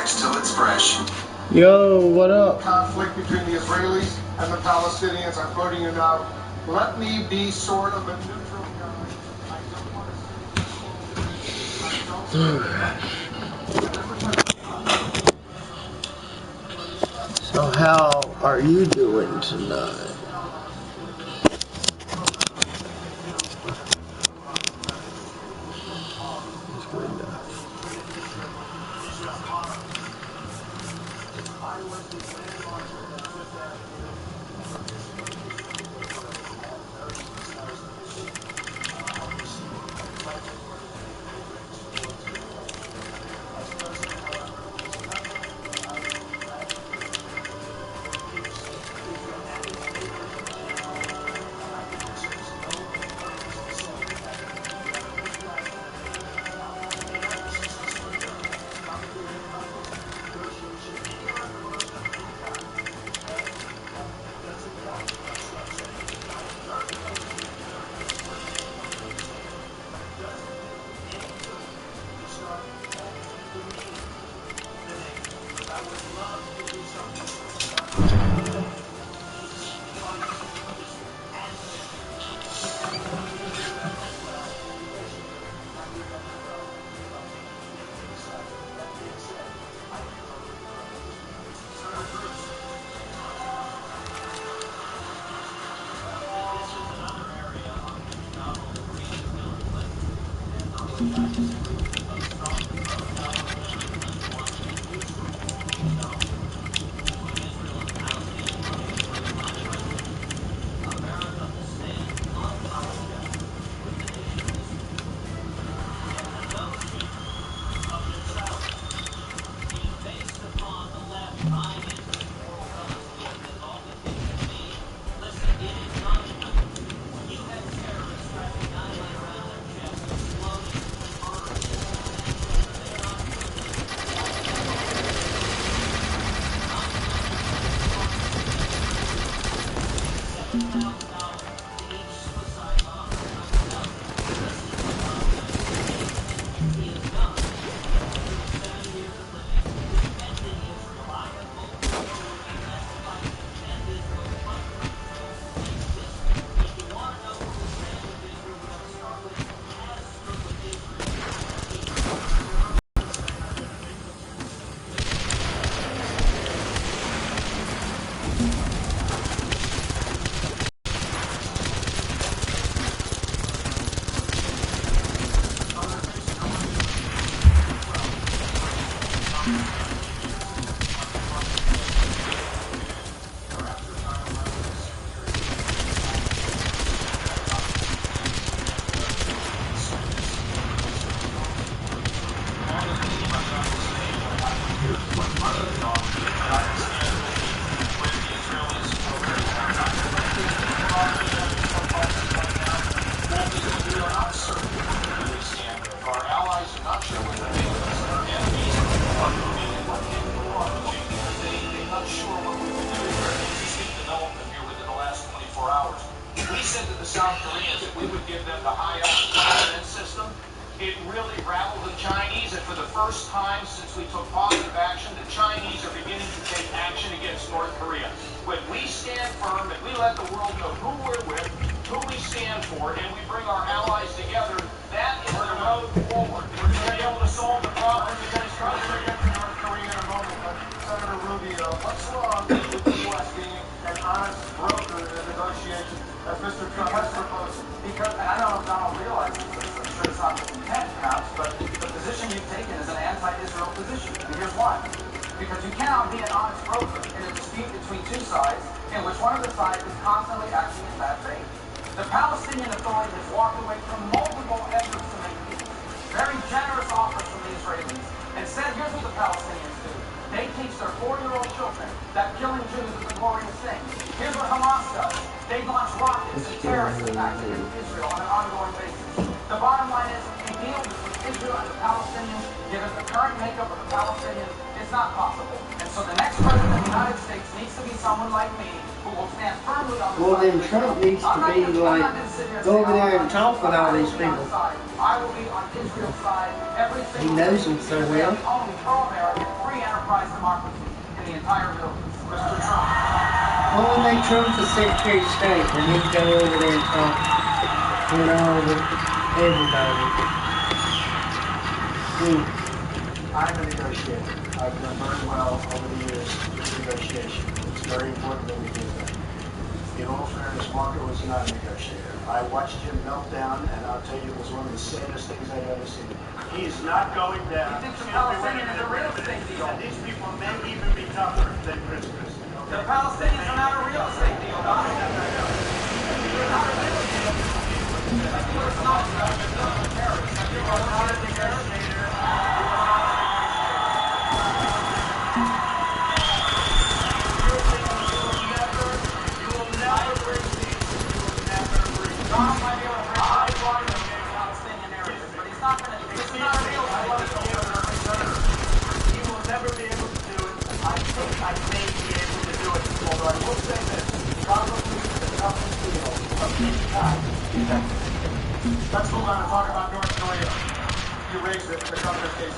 next till it's fresh. Yo, what up? Conflict between the Israelis and the Palestinians. I'm quoting you now. Let me be sort of a neutral guy. I don't want to So how are you doing tonight? That's good enough. South Koreans that we would give them the high-altitude system. It really rattled the Chinese, and for the first time since we took positive action, the Chinese are beginning to take action against North Korea. When we stand firm and we let the world know who we're with, who we stand for, and we bring our allies together, that is the road forward. We're going to be able to solve the problem against North Korea in a moment, but Senator Rubio, what's wrong with the U.S. being an honest broker in the negotiations, as Mr. Trump has proposed? Because, and I don't know if Donald realizes this, I'm sure it's not his intent perhaps, but the position you've taken is an anti-Israel position. And here's why. Because you cannot be an honest broker in a dispute between two sides in which one of the sides is constantly acting in bad faith. The Palestinian Authority has walked away from multiple efforts to make peace, very generous offers from the Israelis, and said, here's what the Palestinians do. They teach their 4-year-old children that killing Jews is a glorious thing. Here's what Hamas does. They launch rockets and terrorist attacks against Israel on an ongoing basis. The bottom line is, a deal between Israel and the Palestinians, given the current makeup of the Palestinians, is not possible. And so the next president of the United States needs to be someone like me, who will stand firm with us. Well, then Trump needs to be like, go over there and talk with all these people. I will be on Israel's side every single He knows them so well. Only pro-American, free enterprise. enterprise democracy in the entire Middle East. Mr. Trump. Well, when they Trump's the Secretary of State, and he'd go over there and talk with all the everybody. I'm a negotiator. I've done very well over the years with negotiation. It's very important that we do that. In all fairness, Marco was not a negotiator. I watched him melt down, and I'll tell you, it was one of the saddest things I've ever seen. He's not going down. You think the Palestinians are a real estate deal? And these people may even be tougher than Chris Christie. The Palestinians are not a real estate deal, Don. They're not a real deal. Like you were not a terrorist. Like you were not a negotiator. Trump might be able to bring high water to the Palestinian areas, but he's not going to. This is not a real deal. He will never be able to do it. I think I may be able to do it. Although I will say this, probably the toughest deal of any kind is that. Let's move on and talk about North Korea. You raised it in the governor's case.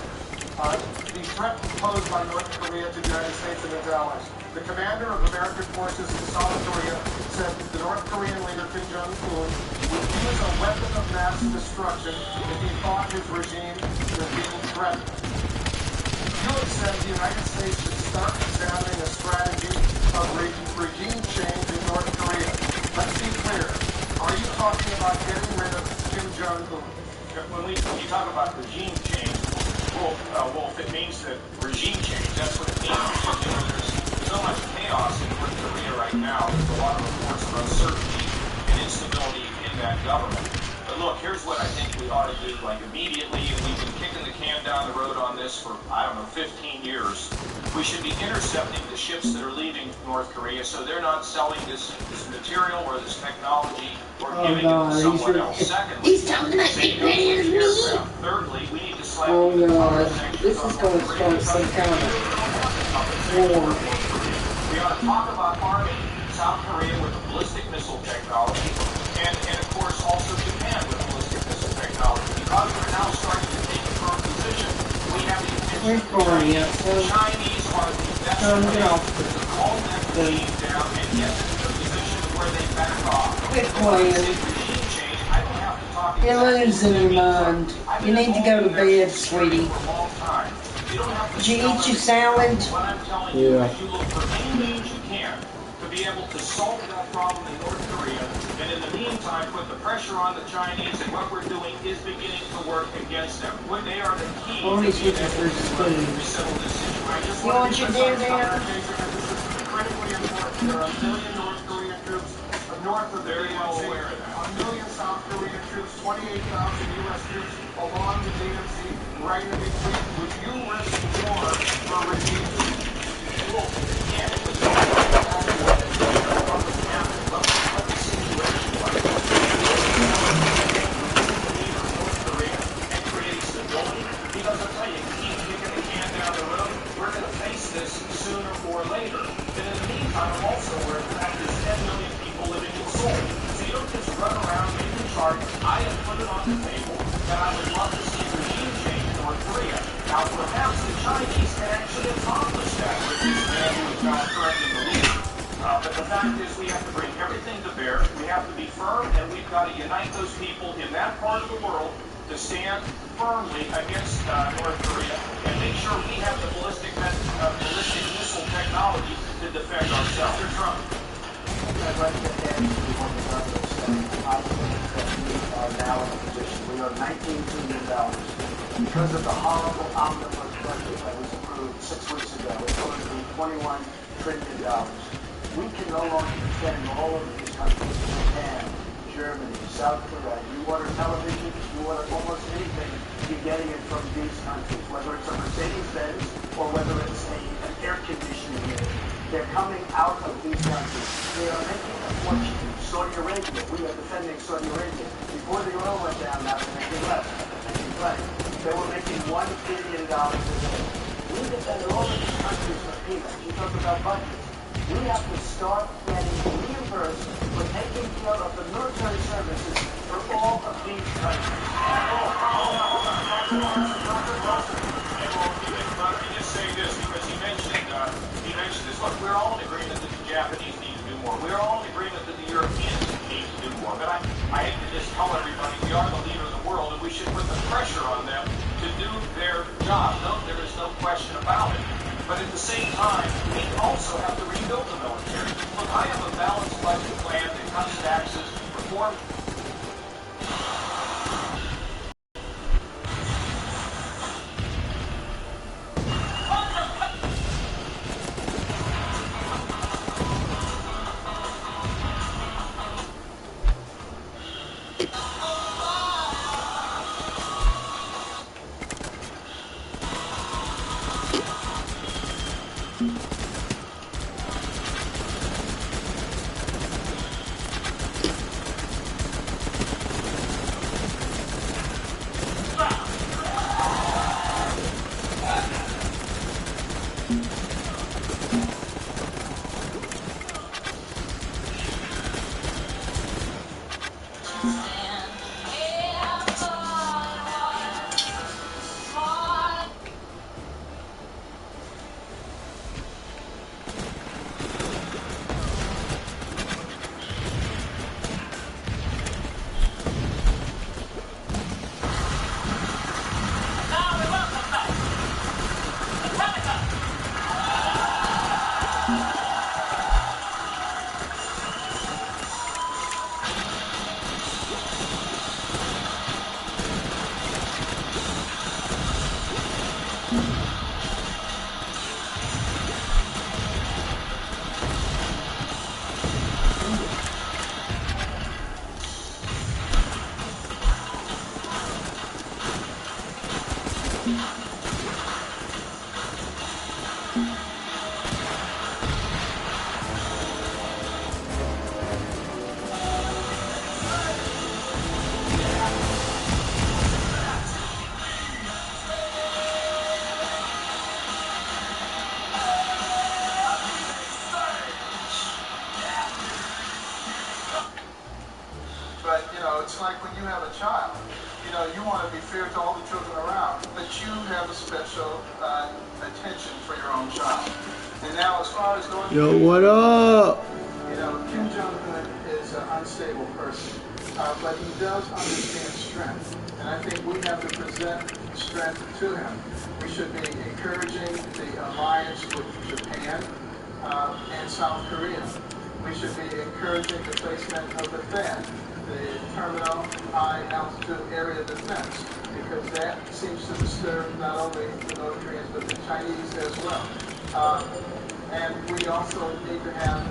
The threat posed by North Korea to the United States and its allies. The commander of American forces in South Korea said the North Korean leader Kim Jong-un would use a weapon of mass destruction if he thought his regime was being threatened. You have said the United States should start examining a strategy of regime change in North Korea. Let's be clear. Are you talking about getting rid of Kim Jong-un? When you talk about regime change, Wolf, it means that regime change, that's what it means. There's so much chaos in North Korea right now. There's a lot of reports of uncertainty and instability in that government. But look, here's what I think we ought to do, like immediately, and we've been kicking the can down the road on this for, 15 years. We should be intercepting the ships that are leaving North Korea so they're not selling this material or this technology or giving it to someone else. Secondly, he's talking about getting rid of me. Thirdly, we need to slap this is going to start some kind of war. We ought to talk about arming South Korea with the ballistic missile technology and of course also Japan with ballistic missile technology. Because we're now starting to take a firm position, we have the intention the Chinese are the best way to calm that regime down and get them to a position where they back off. Quit playing. You're losing your mind. You need to go to bed, sweetie. Did you eat your salad? Yeah. You look for any means you can to be able to solve that problem in North Korea, and in the meantime, put the pressure on the Chinese, and what we're doing is beginning to work against them. They are the key to being able to settle this situation. You want your dinner there? Critically important. There are a million North Korean troops north of very well aware of that. A million South Korean troops, 28,000 U.S. troops along the DMZ, right in between. Would you risk war for a regime? Well, yeah, it was because I'll tell you, keep kicking the can down the road, we're going to face this sooner or later. And in the meantime, I'm also aware of the fact there's 10 million people living in Seoul. So you don't just run around making charges. I have put it on the table that I would love to see regime change in North Korea. Now, perhaps the Chinese can actually accomplish that with this man who is now threatening the leader. But the fact is we have to bring everything to bear. We have to be firm, and we've got to unite those people in that part of the world to stand firmly against North Korea and make sure we have the ballistic missile technology to defend ourselves. Mr. Trump. I'd like to add to what the governor said. I think that we are now in a position. We are $19 trillion. Because of the horrible omnibus budget that was approved 6 weeks ago, it's going to be $21 trillion. We can no longer defend all of these countries, Japan, Germany, South Korea. You order television, you order almost anything, you're getting it from these countries, whether it's a Mercedes-Benz or whether it's an air conditioning unit. They're coming out of these countries. They are making a fortune. Saudi Arabia, we are defending Saudi Arabia. Before the oil went down, now they're making less. They're making plenty. They were making $1 billion a day. We defended all of these countries for peanuts. You talk about budgets. We have to start getting reimbursed for taking care of the military services for all of these countries. Let me just say this, because he job. No, there is no question about it. But at the same time, we also have to rebuild the military. Look, I have a balanced budget plan that cuts taxes, reform. But, you know, it's like when you have a child. You know, you want to be fair to all the children around, but you have a special attention for your own child. And now, as far as going... Yo, what up? You know, Kim Jong-un is an unstable person, but he does understand strength. And I think we have to present strength to him. We should be encouraging the alliance with Japan and South Korea. We should be encouraging the placement of the THAAD, the Terminal High Altitude Area Defense, because that seems to disturb not only the North Koreans but the Chinese as well. And we also need to have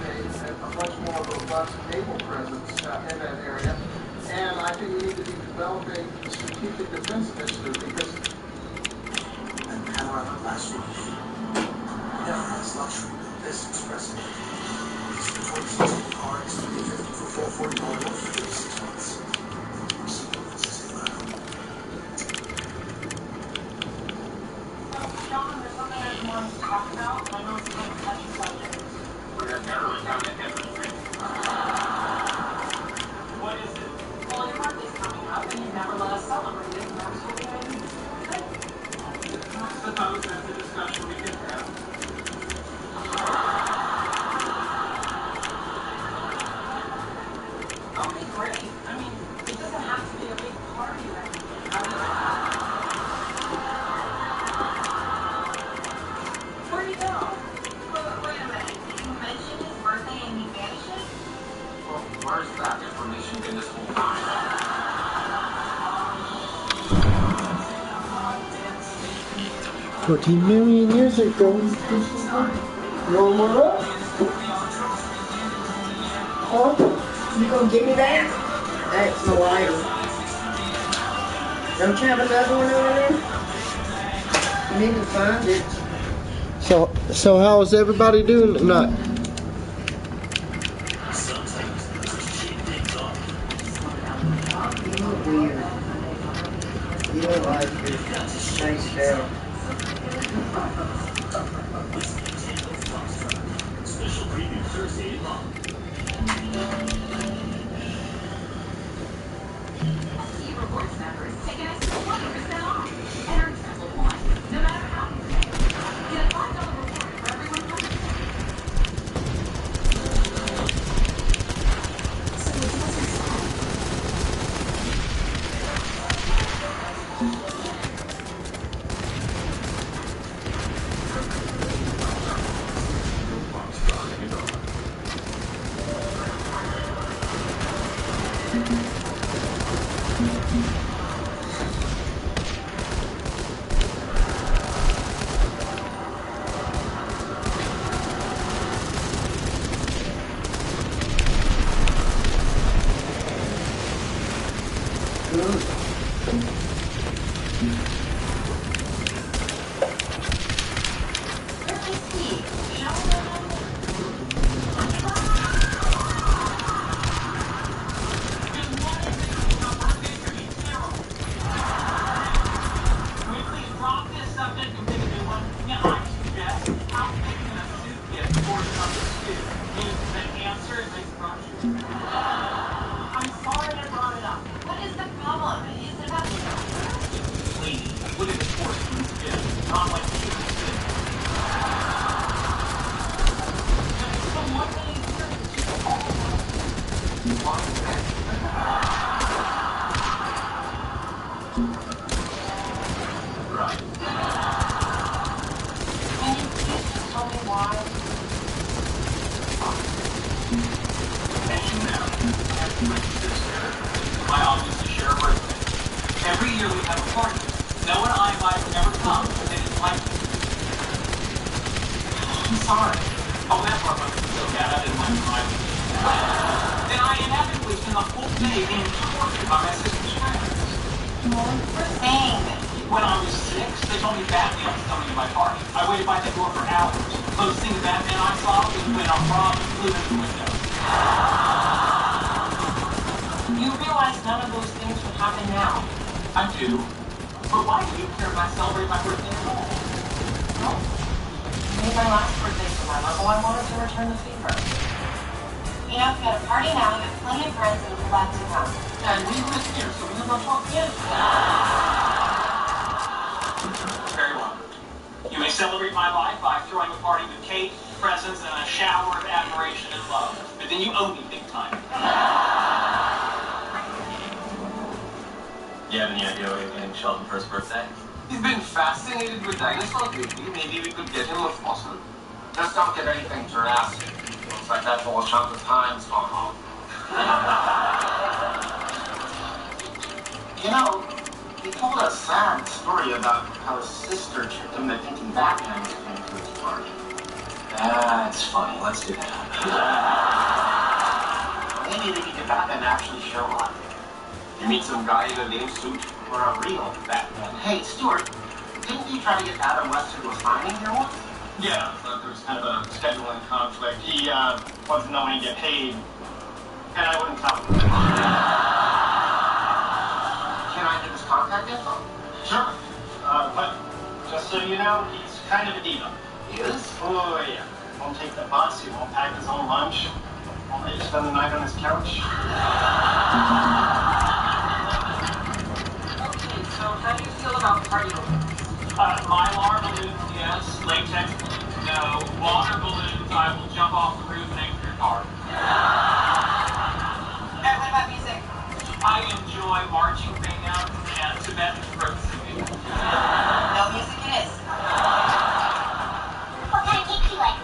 a much more robust naval presence in that area. And I think we need to be developing a strategic defense initiative because... And panorama last week. Never has luxury built this expressive. It's the 2016 cars, the 50 for $440 for 36 months. John, there's something I wanted to talk about. I know it's kind of a touchy subject. What is it? Well, your birthday's coming up, and you never let us celebrate it, and that's what we had to do. I suppose that's a discussion we can have. Okay, great. I mean, it doesn't have to be a big party or anything. Where'd he go? Wait a minute. Did you mention his birthday and he vanished? Well, where's that information been this whole time? 14 million years ago. Roll more up. Oh, you gonna give me that? That's the lighter. Don't you have another one over there? You need to find it. So how's everybody doing tonight? You look weird. You look like you're spaced out. Special preview Thursday at See rewards members take an extra 20% off. And earn triple points, no matter how you pay. Get a $5 reward for every 100. why? Mention now, I have my sister, my obviously share a birthday. Every year we have a party. No one I invite would ever come, but they didn't like it. I'm sorry. Oh, that part must be so bad I didn't like driving. Then I inevitably spent the whole day being tortured by my sister's friends. Well, we're saying that. When I was 6, they told me Batman was coming to my party. I waited by the door for hours. Closest thing to Batman I saw was when a frog flew in the window. You realize none of those things would happen now. I do. But why do you care if I celebrate my birthday at all? No. I made my last birthday for my level. I wanted to return the favor. You know, if you had a party now, you have plenty of friends that would glad to come. And we live here, so we have no talk yet. Very well. You may celebrate my life by throwing a party with cake, presents, and a shower of admiration and love. But then you owe me big time. Do you have any idea what you're getting Sheldon for his birthday? He's been fascinated with dinosaurs lately. Maybe we could get him a fossil. Just don't get anything Jurassic. Looks like that whole chunk of time's gone home. You know, he told a sad story about how his sister tricked him into thinking Batman was coming to his party. That's funny. Let's do that. Maybe we could get Batman to actually show up. You meet some guy in a name suit or a real Batman. Hey, Stuart, didn't you try to get Adam West to a signing here once? Yeah, but there was kind of a scheduling conflict. He wanted to know when he'd get paid, and I wouldn't tell him. Can I get his contact info? Sure. But just so you know, he's kind of a diva. He is? Oh, yeah. Won't take the bus, he won't pack his own lunch. Won't let you spend the night on his couch. Okay, so how do you feel about party balloons? Mylar balloons, yes. Latex balloons, no. Water balloons, I will jump off the roof and enter your car. And what about music? I enjoy marching bands and Tibetan throat singing. No music it is. What kind of cake do you like?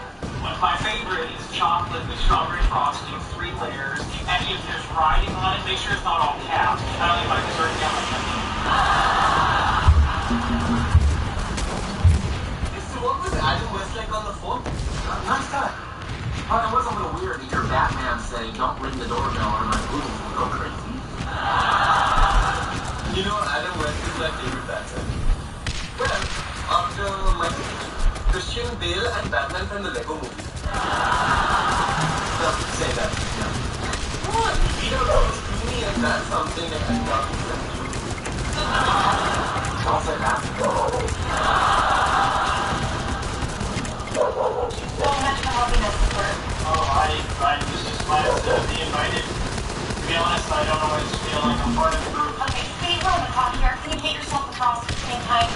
My favorite is chocolate with strawberry frosting, 3 layers. And if there's writing on it, make sure it's not all caps. I don't like my dessert down my chest. So what was Adam West like on the phone? Nice guy. But it was a little weird to hear Batman say, "Don't ring the doorbell or my poodles will go crazy." You know, Adam West is my favorite Batman. Well, after Michael Keaton, Christian Bale and Batman from the Lego movie. Don't say that. Yeah. What? You don't know, it's me and that's something that I got to send you. Don't say that. Well, how much help you know, Stuart? Oh, I was just glad to be invited. To be honest, I don't always feel like I'm part of the group. Okay, stay low in the clock here. Can you hit yourself across at the same time?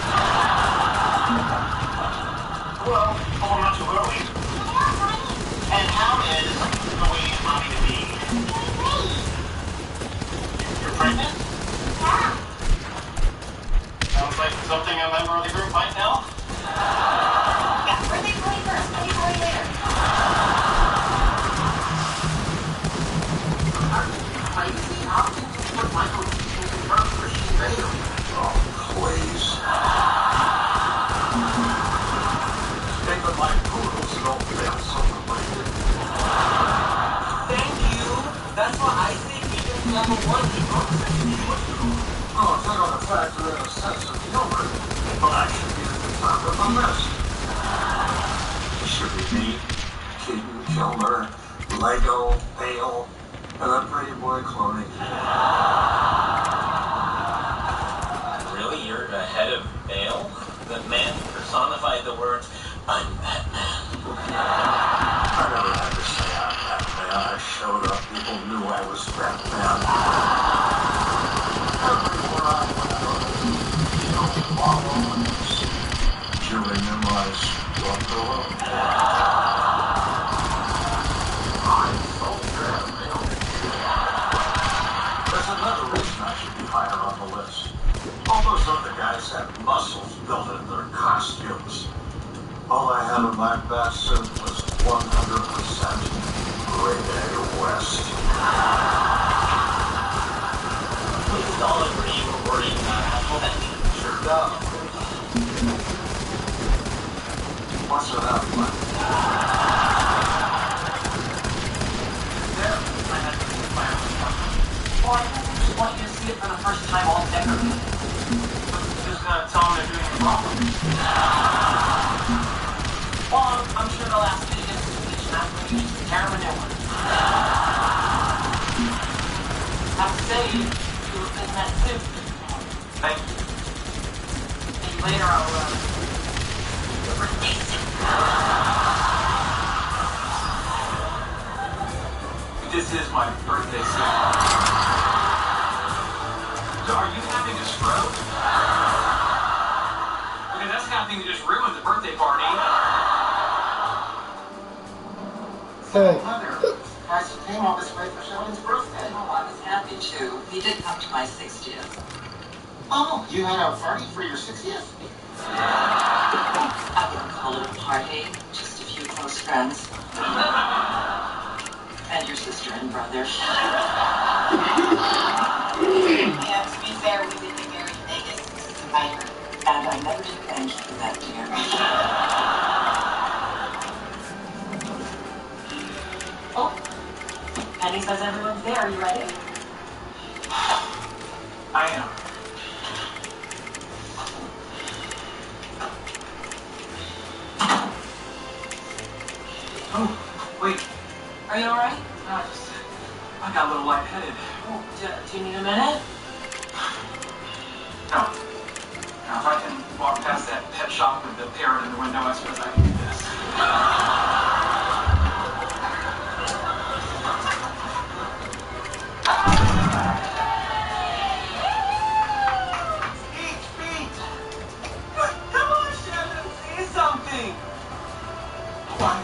Well, I'm not too early. And how is the way you want me to be? You're pregnant? Yeah. Sounds like something a member of the group might know. Yeah, birthday party first, party party later. Crazy? How can you put Michael Keaton in front of Christian Bale? Oh, please. Even my poodles don't feel so related. Thank you. That's why I say Keaton's number 1 hero. Oh, it's not on the factor in a sense of humor, but I should be at the top of the list. It should be me, Keaton, Kilmer, Lego, Bale, and that pretty boy cloning. Really? You're ahead of Bale? The man personified the words, "I'm Batman." I never had to say I'm Batman. I showed up, people knew I was Batman. Everywhere I went, you know, followers, chewing them eyes, walked alone. I'm so Batman. There's another reason I should be higher on the list. All those other guys have muscles built into their costumes. All I had in my best suit was 100% grade A West. It's all over you were worried about that. Sure does. What's it up, man? There, I had to keep my own stuff. Well, I just want you to see it for the first time all decorated. Just tell them they're doing it wrong. Well, I'm sure they'll ask me to get a speech after you just tear them a new one. I have to say, you look in that suit. Thank you. Maybe later I'll, birthday suit. This is my birthday suit. So are you having a stroke? Because that's the kind of thing that just ruins the birthday party. Hey. Mother, guys, you came all this way for Sheldon's birthday. Oh, I was happy to. He did come to my 60th. Oh, you had a party for your 60th? I wouldn't call it a party, just a few close friends. And your sister and brother. Yeah, to be fair, we did get married in Vegas. This is a minor. And I never did thank you for that, dear. Oh, Penny says everyone's there. Are you ready? I am. Oh, wait. Are you alright? I got a little lightheaded. Oh, do you need a minute? No. Now, if I can walk past that pet shop with the parrot in the window, I suppose I can do this. Speech! Come on, Sheldon, say something! Why,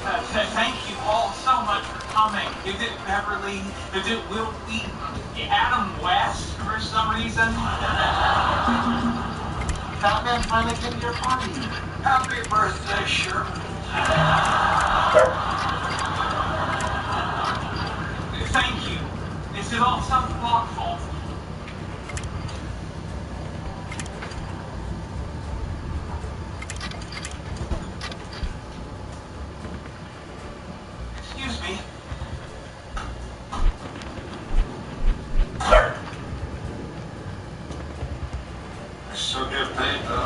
thank you all so much for coming. You did Beverly, you did Will Wheaton, Adam West for some reason. Batman finally came to your party. Happy birthday, Sherman. Thank you. This is all South Block fault. Excuse me. I still get paid, don't I?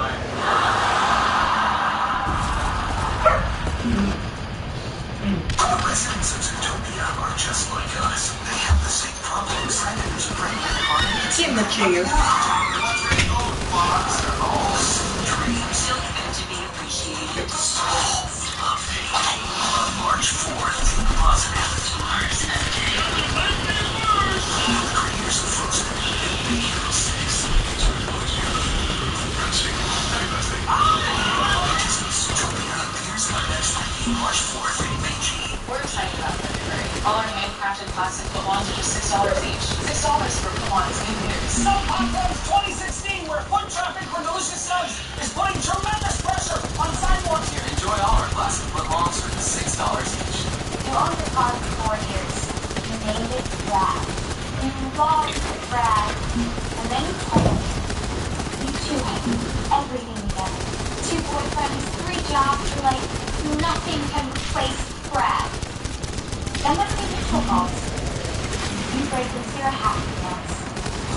The residents of Zootopia are just like us. They have the same problems. Predators are preying on harmony. It's in the chair. Fox are all sweet dreams. Children to be appreciated. So fluffy. On March 4th, think positive. Mars Endgame. The creators of Frozen and Big Hero 6. Disney's Zootopia appears on next Friday, March 4th in Beijing. We're excited about February. All our handcrafted plastic foot wands are just $6 each. $6 for foot wands, new news. Snow Pop Runs 2016, where foot traffic for delicious snacks is putting tremendous pressure on sidewalks here. Enjoy all our plastic foot longs for $6 each. You owned the car for 4 years. You named it Brad. You loved Brad. And then you told him. You two had everything together. 2 boyfriends, 3 jobs. You're like, nothing can replace Brad. Then what do the mutual calls? You break into your happy dance.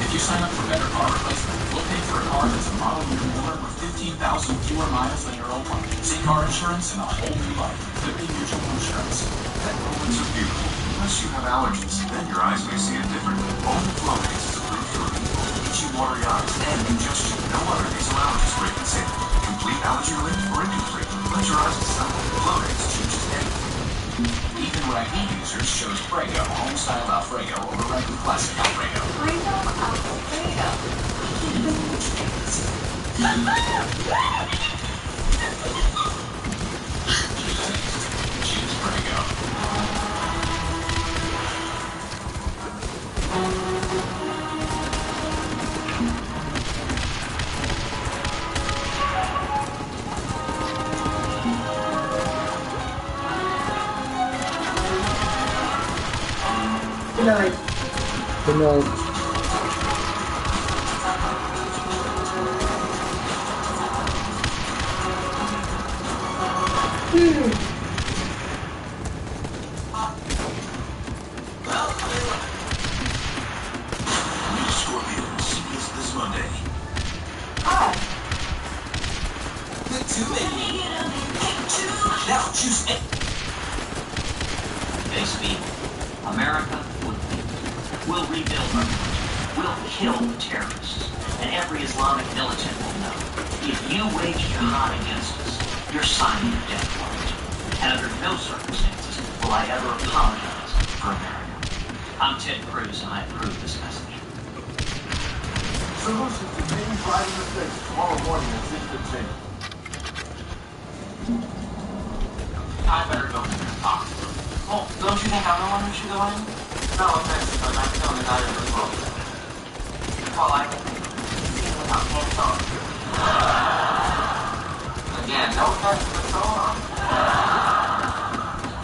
If you sign up for Better Car Replacement, we'll pay for a car that's a model year newer with 15,000 fewer miles than your old one. See car insurance in a whole new light. Liberty Mutual Insurance. Pet moments are beautiful, unless you have allergies. Then your eyes may see it differently. Only Flonase is approved for people with itchy, watery eyes and congestion. No other nasal allergies break and safe. Complete allergy relief or incomplete. Let your eyes assemble. Flonase changes anything. Even Raggy users chose Prego, home-style Alfredo over Raggy Classic Alfredo. Prego Alfredo. Choose Prego. night. Good night. New Scorpions this Monday. Hi. Now choose it. Hey, Speed. America will rebuild our country. We'll kill the terrorists. And every Islamic militant will know. If you wage jihad against us, you're signing a death warrant. And under no circumstances will I ever apologize for America. I'm Ted Cruz, and I approve this message. Solutions to making driving mistakes tomorrow morning at 6:15. I better go in there and talk to them. Well, don't you think I'm the one who should go in? No offense, but I'm feeling that you're really well. Well, I can see without pants on. Again, no offense, but so on.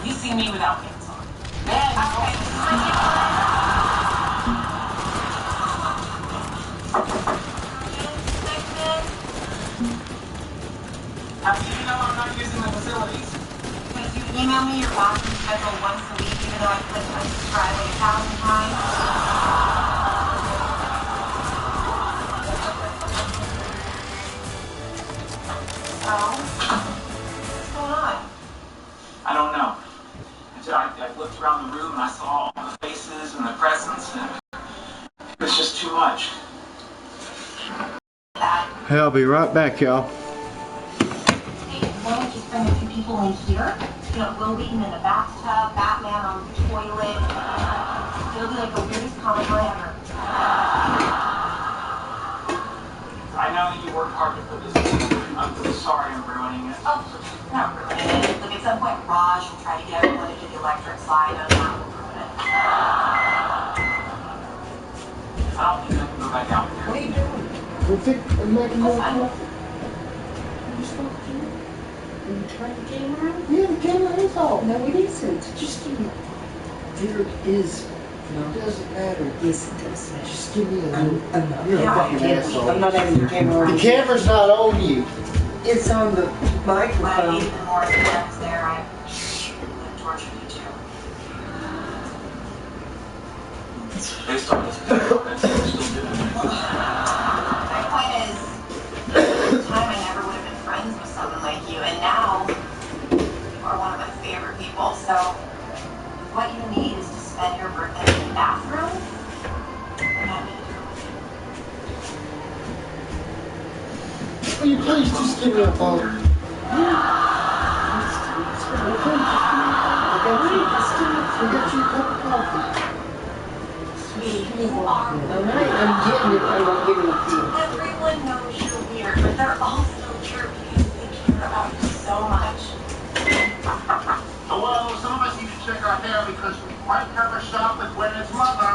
You see me without pants on. Man, okay, this is ridiculous. How do you know I'm not using the facilities? Because you email me your bathroom schedule once a week, even though I clicked unsubscribe like 1,000 times. So, what's going on? I don't know. I looked around the room and I saw all the faces and the presents, and it was just too much. That. Hey, I'll be right back, y'all. Hey, why don't you just bring a few people in here? You know, Will Wheaton in the bathtub, Batman on the toilet. It'll be like the weirdest comic ever. I know that you worked hard to put this together. I'm sorry I'm ruining it. Oh, not ruining it. Look, at some point, Raj will try to get everyone to do the electric slide, and that will ruin it. I don't think I can go back out there. What are you doing? I'm making more That's fine. coffee. You supposed to? Are you trying the camera on? Yeah, the camera is off. No, it isn't. Just give me. There it is. No. It doesn't matter. Yes, it does. Just give me a I'm little. You're a fucking asshole. I'm not having the camera on. The camera's not on you. It's on the When I microphone. need the more friends there, I would torture you too. Based on this picture, that's what we're still doing. My point is, at the time I never would have been friends with someone like you, and now you are one of my favorite people. So, what you need is to spend your birthday in the bathroom, and I need to. Will you please just give me a phone? I got you a cup of coffee. You are I'm getting it. I'm not giving it to you. Everyone knows you're weird, but they're all still here because they care about you so much. Well, some of us need to check our hair because we might have a shot with Gwyneth's mother.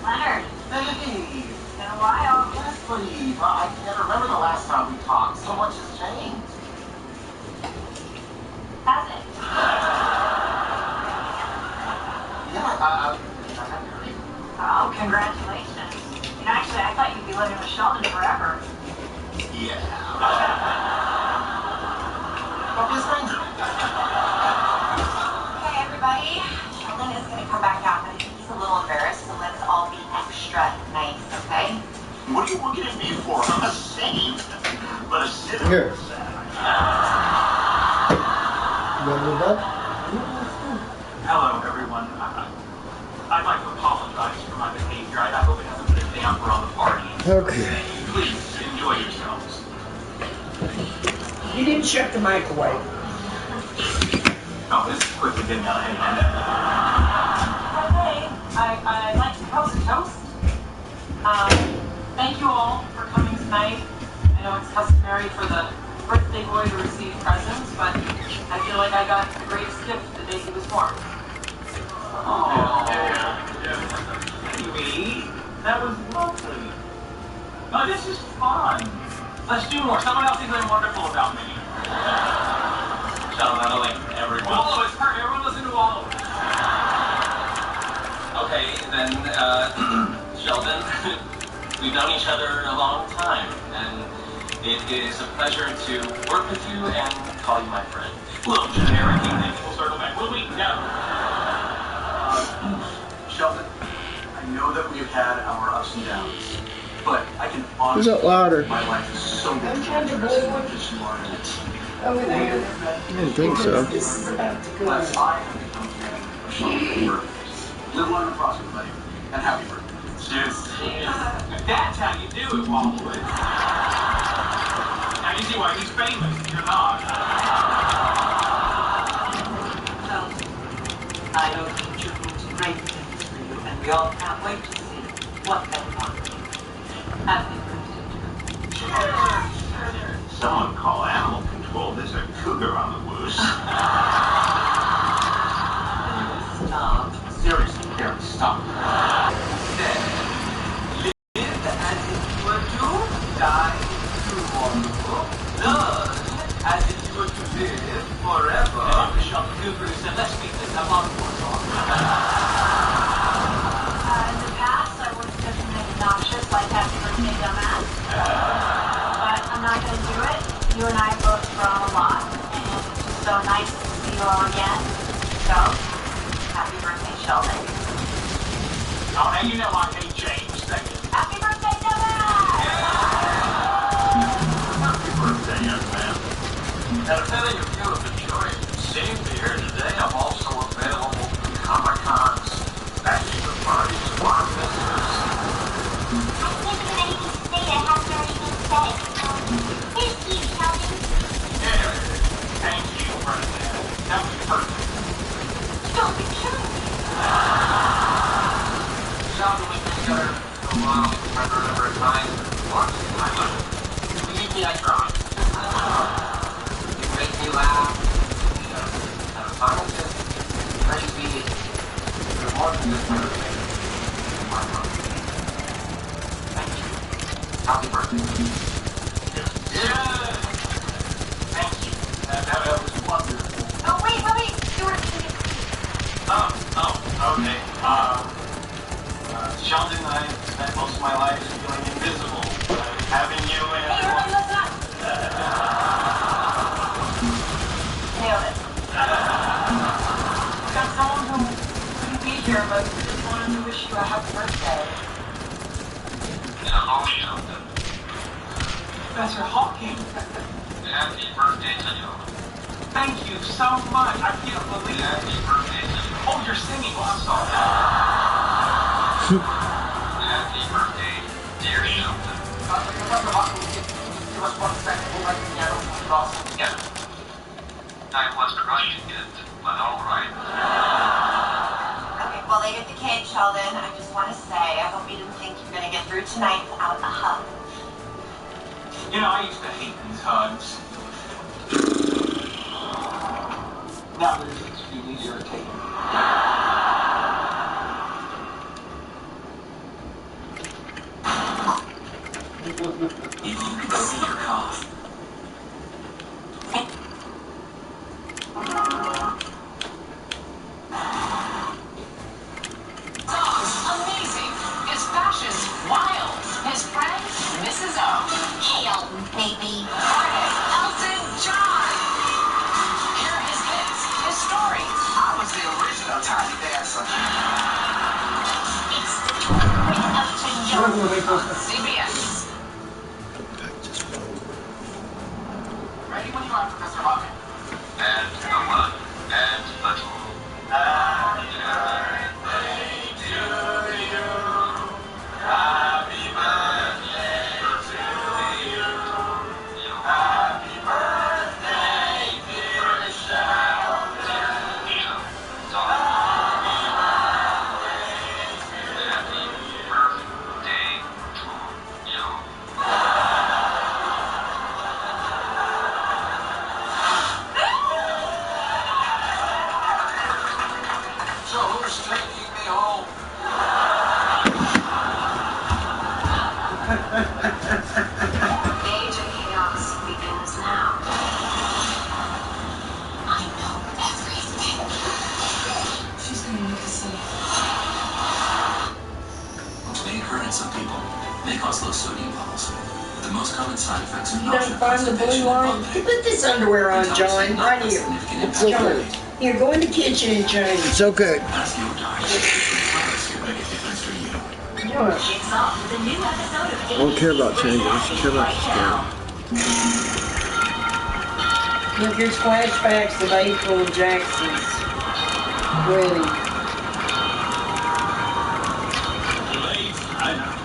Leonard, Hey, it's been a while. Leslie. Well, I can't remember the last time we talked. So much has changed. Has it? Yeah, Oh, congratulations. You know, actually, I thought you'd be living with Sheldon forever. yeah. Don't be a stranger. Okay, everybody. Sheldon is going to come back out, but I think he's a little embarrassed, so let's all be extra nice, okay? What are you looking at me for? I'm a saint. But a sinner. Here. You want me back? Hello, everyone. I'd like to apologize for my behavior. I hope it hasn't put a damper on the party. Okay. Please enjoy yourselves. You didn't shut the microwave. Oh, this is quickly getting out of hand. Okay, I'd like to post a toast. Thank you all for coming tonight. I know it's customary for the birthday boy to receive presents, but I feel like I got the greatest gift the day he was born. Amy, that was lovely. Oh, this is fun. Let's do more. Someone else is doing wonderful about me. Sheldon, like everyone. All of us, everyone listen to all of us. Okay, then, Sheldon, we've known each other a long time, and it is a pleasure to work with you and call you my friend. Little generic, and then we'll circle back. Will we? No. Sheldon, I know that we've had our ups and downs, but I can honestly Is it louder? my life is so much more interesting because you are in it. I don't think so. But I have become a fan of Sheldon for live long and prosper, buddy, and happy birthday. Cheers. That's how you do it, Walwood. Now you see why he's famous and you're not. Well, I know future holds great things for you, and we all can't wait to see what they want. Happy birthday. Someone call animal control. There's a cougar on the loose. Stop. Seriously, Karen, stop. Then, live as if you were to die tomorrow. Learn as if you were to live forever. Let's make this a long one. In the past, I would have been obnoxious like happy birthday, dumbass. But I'm not going to do it. You and I both grown a lot. And it's just so nice to see you all again. So, happy birthday, Sheldon. Oh, now you know I hate James. Thank you. Happy birthday, dumbass! Happy birthday, young man. And if any of you have enjoyed seeing me here today, I'm also available for Comic-Cons, bachelor parties, bar visitors. I think of anything to say that hasn't already been said. Here's to you, Sheldon. Yeah, thank you for that. That was perfect. Don't be killing me. Sheldon, we've been together for a while. I remember a time. Once in my life. Believe me, I tried. You make me laugh. Have a fun with it. Maybe you're more than just my birthday. My birthday. Thank you. Happy birthday. Yeah. Thank you. That was wonderful. Oh, wait. You were going to get Okay. Sheldon, I spent most of my life feeling invisible. Having you and... Hey, everybody, listen up. Nailed it. Got someone who couldn't be here, but just wanted to wish you a happy birthday. Hello, Sheldon. Professor Hawking. Happy birthday to you. Thank you so much. I can't believe it. Happy birthday to you. Oh, you're singing. Oh, I'm sorry. Happy birthday, dear Sheldon. Professor Hawking, give us 1 second. We'll write the piano across. Yeah. I wasn't rushing it, but all right. Okay, well, later at the cake, Sheldon, I just want to say, I hope you didn't think you're going to get through tonight without a hug. You know, I used to hate these hugs. Now this is extremely irritating. If you could see your cough. Amazing. His fashion's wild. His friend, Mrs. O. Hey, Elton, baby. Elton John. Here are his hits, his stories. I was the original Tiny Dancer. It's the tour with Elton John. CBS. Ready when you are, Professor Hawking. And the one, and the two. Happy birthday to you. Happy birthday to you. Happy birthday, dear Sheldon. Happy Birthday to you. The most common side effects of You don't find the blue line? Put this underwear on, John, right here. It's okay. Here, go in the kitchen and change. It's okay. Ask your doctor. Promise to make a difference for you. John. It's off with a new episode of I don't care about changing. I just care about the story. Look, here's flashbacks of April and Jackson's wedding. Late. I know.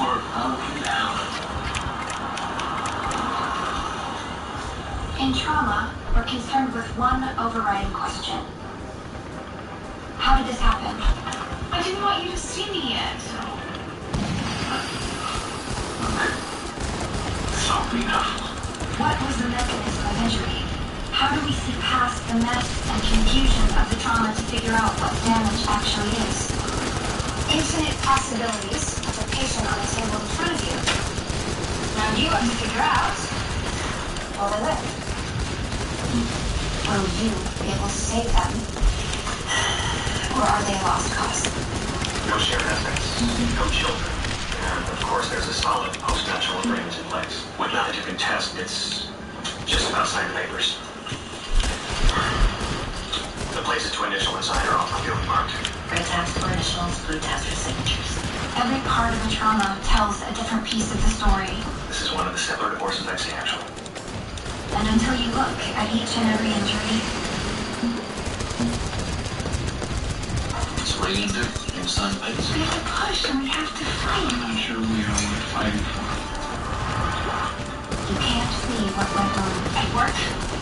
We're going down. In trauma, we're concerned with one overriding question. How did this happen? I didn't want you to see me yet. Sorry enough. What was the mechanism of injury? How do we see past the mess and confusion of the trauma to figure out what damage actually is? Infinite possibilities of a patient on the table in front of you. Now you have to figure out, will they live? Will you be able to save them? Or are they a lost cause? No shared assets, no children, and of course there's a solid post-nuptial agreement in place. With nothing to contest, it's just about signing papers. The places to initial and sign are all clearly marked. Red tabs for initials, blue tabs for signatures. Every part of the trauma tells a different piece of the story. This is one of the simpler divorces I've seen, actually. And until you look at each and every injury, So what are you gonna do? Give son papers? we have to push and we have to fight. I'm not sure we are worth fighting for. You can't see what went on at work.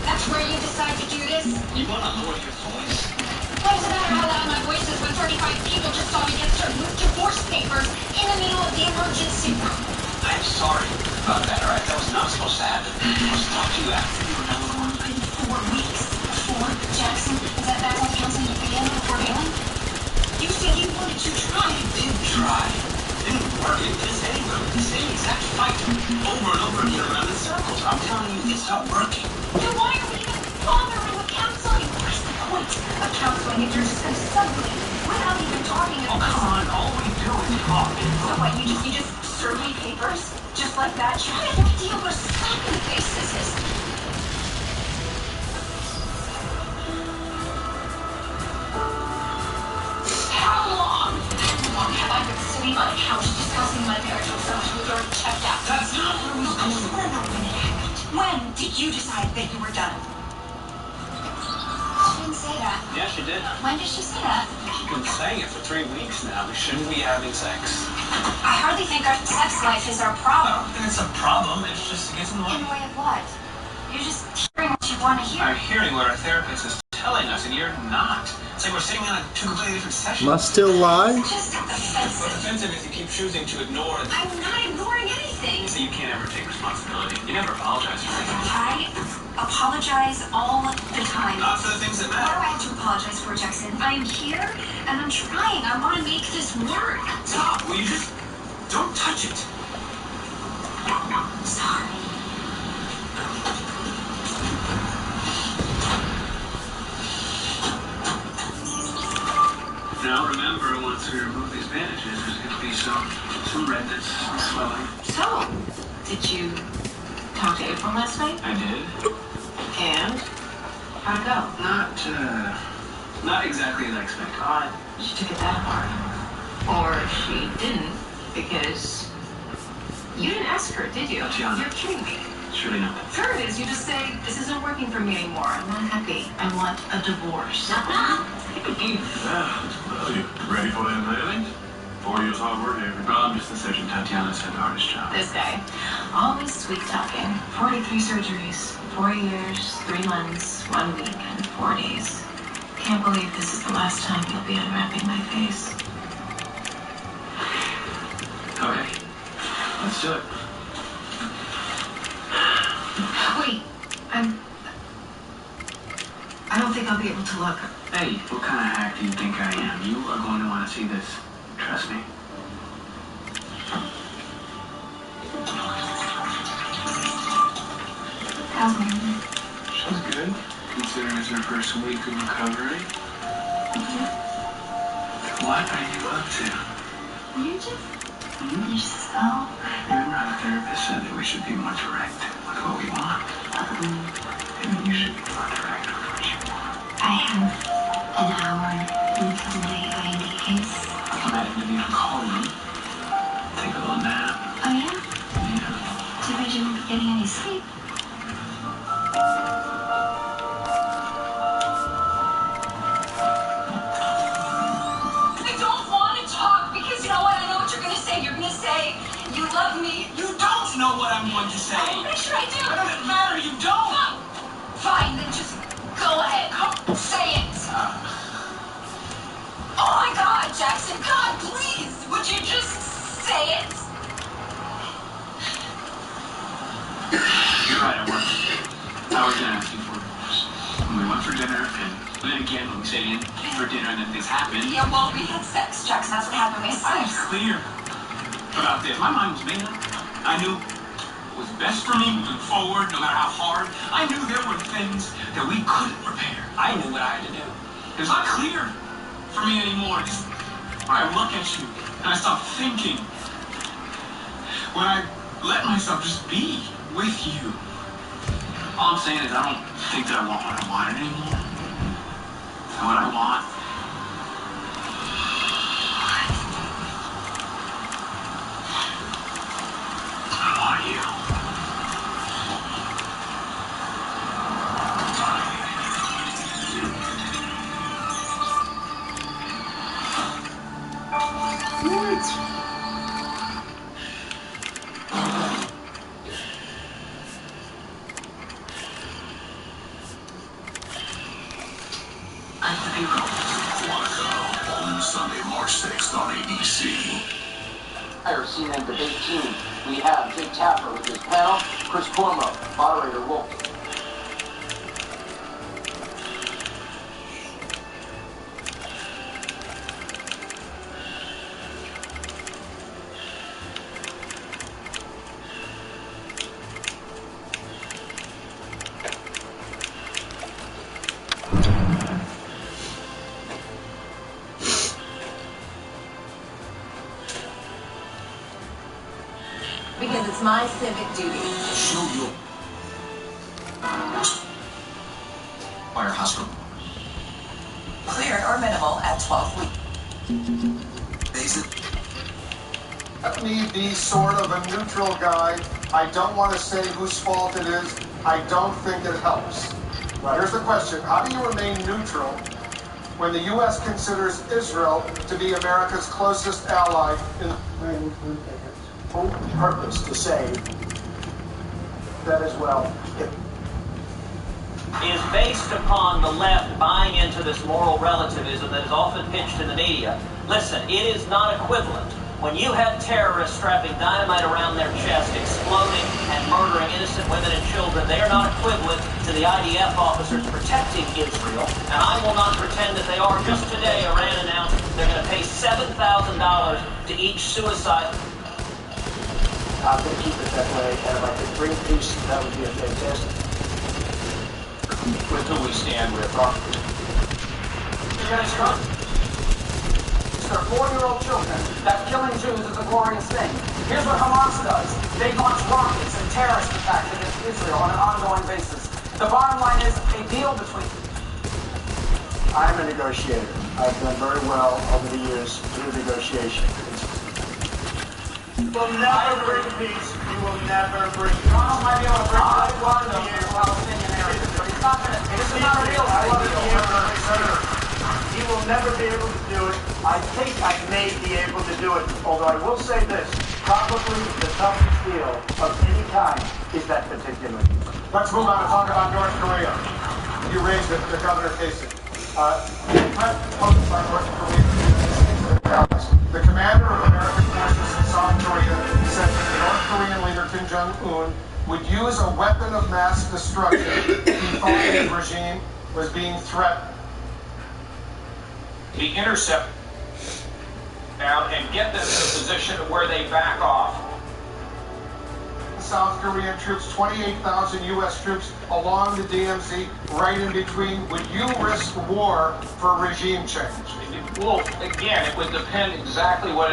That's where you decide to do this? You wanna lower your voice? What does it matter how loud my voice is when 35 people just saw me get served with divorce papers in the middle of the emergency room? I'm sorry about that, alright? That was not supposed to happen. I was supposed to talk to you after you were done with work. In 4 weeks? Before Jackson? Is that what counseling you began before bailing? You said you wanted to try. I did try. Didn't work. It is anywhere with the same exact fight over and over again around in circles. I'm telling you, it's not working. Then why are we even bothering with counseling? What's the point of counseling if you're just gonna suddenly, without even talking Oh, about come on. All we do is talk. So what, you just serve me papers? Just like that? You have no idea what a slap in the face this is. How long have I been sitting on a couch discussing my marital status with your checked out? That's not where we was I going. swear not when it happened. When did you decide that you were done? She didn't say that. Yeah, she did. When did she say that? She's been saying it for 3 weeks now. We shouldn't be having sex. I hardly think our sex life is our I problem. don't think it's a problem. It's just it gets in the way. In the way of what? You're just hearing what you want to hear. I'm hearing what our therapist is telling us, and you're not. It's like we're sitting on 2 completely different sessions. Am I still live? Just What's offensive. offensive is you keep choosing to ignore it. I'm not ignoring anything. You say you can't ever take responsibility. You never apologize for anything. I apologize all the time. Not for the things that What do matter. I have to apologize for, Jackson? I'm here and I'm trying. I want to make this work. Stop. Will you just don't touch it? Sorry. Now remember, once we remove these bandages, there's going to be some redness, some swelling. So, did you talk to April last night? I did. And? How'd it go? Not exactly as I expected. Odd. She took it that hard. Or she didn't, because you didn't ask her, did you? Gianna. You're kidding me. It's really not that. Sure it is. You just say, this isn't working for me anymore. I'm not happy. I want a divorce. Well, you ready for them lately? 4 years hard work, every I'm just the surgeon. Tatiana's had the hardest job. This guy, always sweet talking. 43 surgeries, 4 years, 3 months, 1 week, and 4 days. Can't believe this is the last time you'll be unwrapping my face. Okay. Let's do it. Wait, I don't think I'll be able to look. Hey, what kind of hack do you think I am? You are going to want to see this. Trust me. How's Mary? She's good, considering it's her first week of recovery. What are you up to? You just Yourself? Even our therapist said that we should be more direct with what we want. Maybe you should be more direct with what you want. I have an hour until my IND case. I'm not even gonna call you. Take a little nap. Oh yeah? Yeah. Too bad you won't be getting any sleep. I don't want to talk because you know what? I know what you're going to say. You're going to say, you love me. You don't know what I'm going to say. I'm pretty sure I do. It doesn't matter. You don't. No. Fine, then just go ahead. Say it. Oh my God, Jackson. God, please. Would you just say it? You're right, I was going to ask you for a divorce. When we went for dinner, and then again when we stayed in for dinner, and then things happened. Yeah, well, we had sex, Jackson. That's what happened. We had I was sex. clear about this. My mind was made up. I knew what was best for me moving forward, no matter how hard. I knew there were things that we couldn't repair. I knew what I had to do. It was not clear for me anymore. Just when I look at you, and I stop thinking. When I let myself just be with you. All I'm saying is I don't think that I want what I wanted anymore. And what I want you. Quantico, on Sunday, March 6th on ABC. Our CNN debate team. We have Jake Tapper with his panel, Chris Cuomo, moderator Wolf. Because it's my civic duty. Show you. Fire hospital. Cleared or minimal at 12 weeks. Let me be sort of a neutral guy. I don't want to say whose fault it is. I don't think it helps. Here's the question. How do you remain neutral when the U.S. considers Israel to be America's closest ally in Full purpose to say that as well. Is based upon the left buying into this moral relativism that is often pitched in the media. Listen, it is not equivalent. When you have terrorists strapping dynamite around their chest, exploding and murdering innocent women and children, they are not equivalent to the IDF officers protecting Israel. And I will not pretend that they are. Just today, Iran announced they're going to pay $7,000 to each suicide. I'm going to keep it that way, and if I could bring peace, that would be a fantastic. With who we stand with. You guys come. It's their 4-year-old children. That killing Jews is a glorious thing. Here's what Hamas does. They launch rockets and terrorist attacks against Israel on an ongoing basis. The bottom line is a deal between... I'm a negotiator. I've done very well over the years through negotiation. You will never bring peace. You will never bring peace. Donald might be able to bring I peace want to you. the Palestinian area, but he's not going to. This is not a real I want to deal. be able to consider. He will never be able to do it. I think I may be able to do it. Although I will say this, probably the toughest deal of any kind is that particular deal. Let's move on and talk about North Korea. You raised it, the Governor Kasich. Threat posed by North Korea. The commander of American forces in South Korea said that the North Korean leader Kim Jong-un would use a weapon of mass destruction if he thought his regime was being threatened. The intercept down and get them in a position where they back off. South Korean troops, 28,000 U.S. troops along the DMZ, right in between. Would you risk war for regime change? Well, again, it would depend exactly what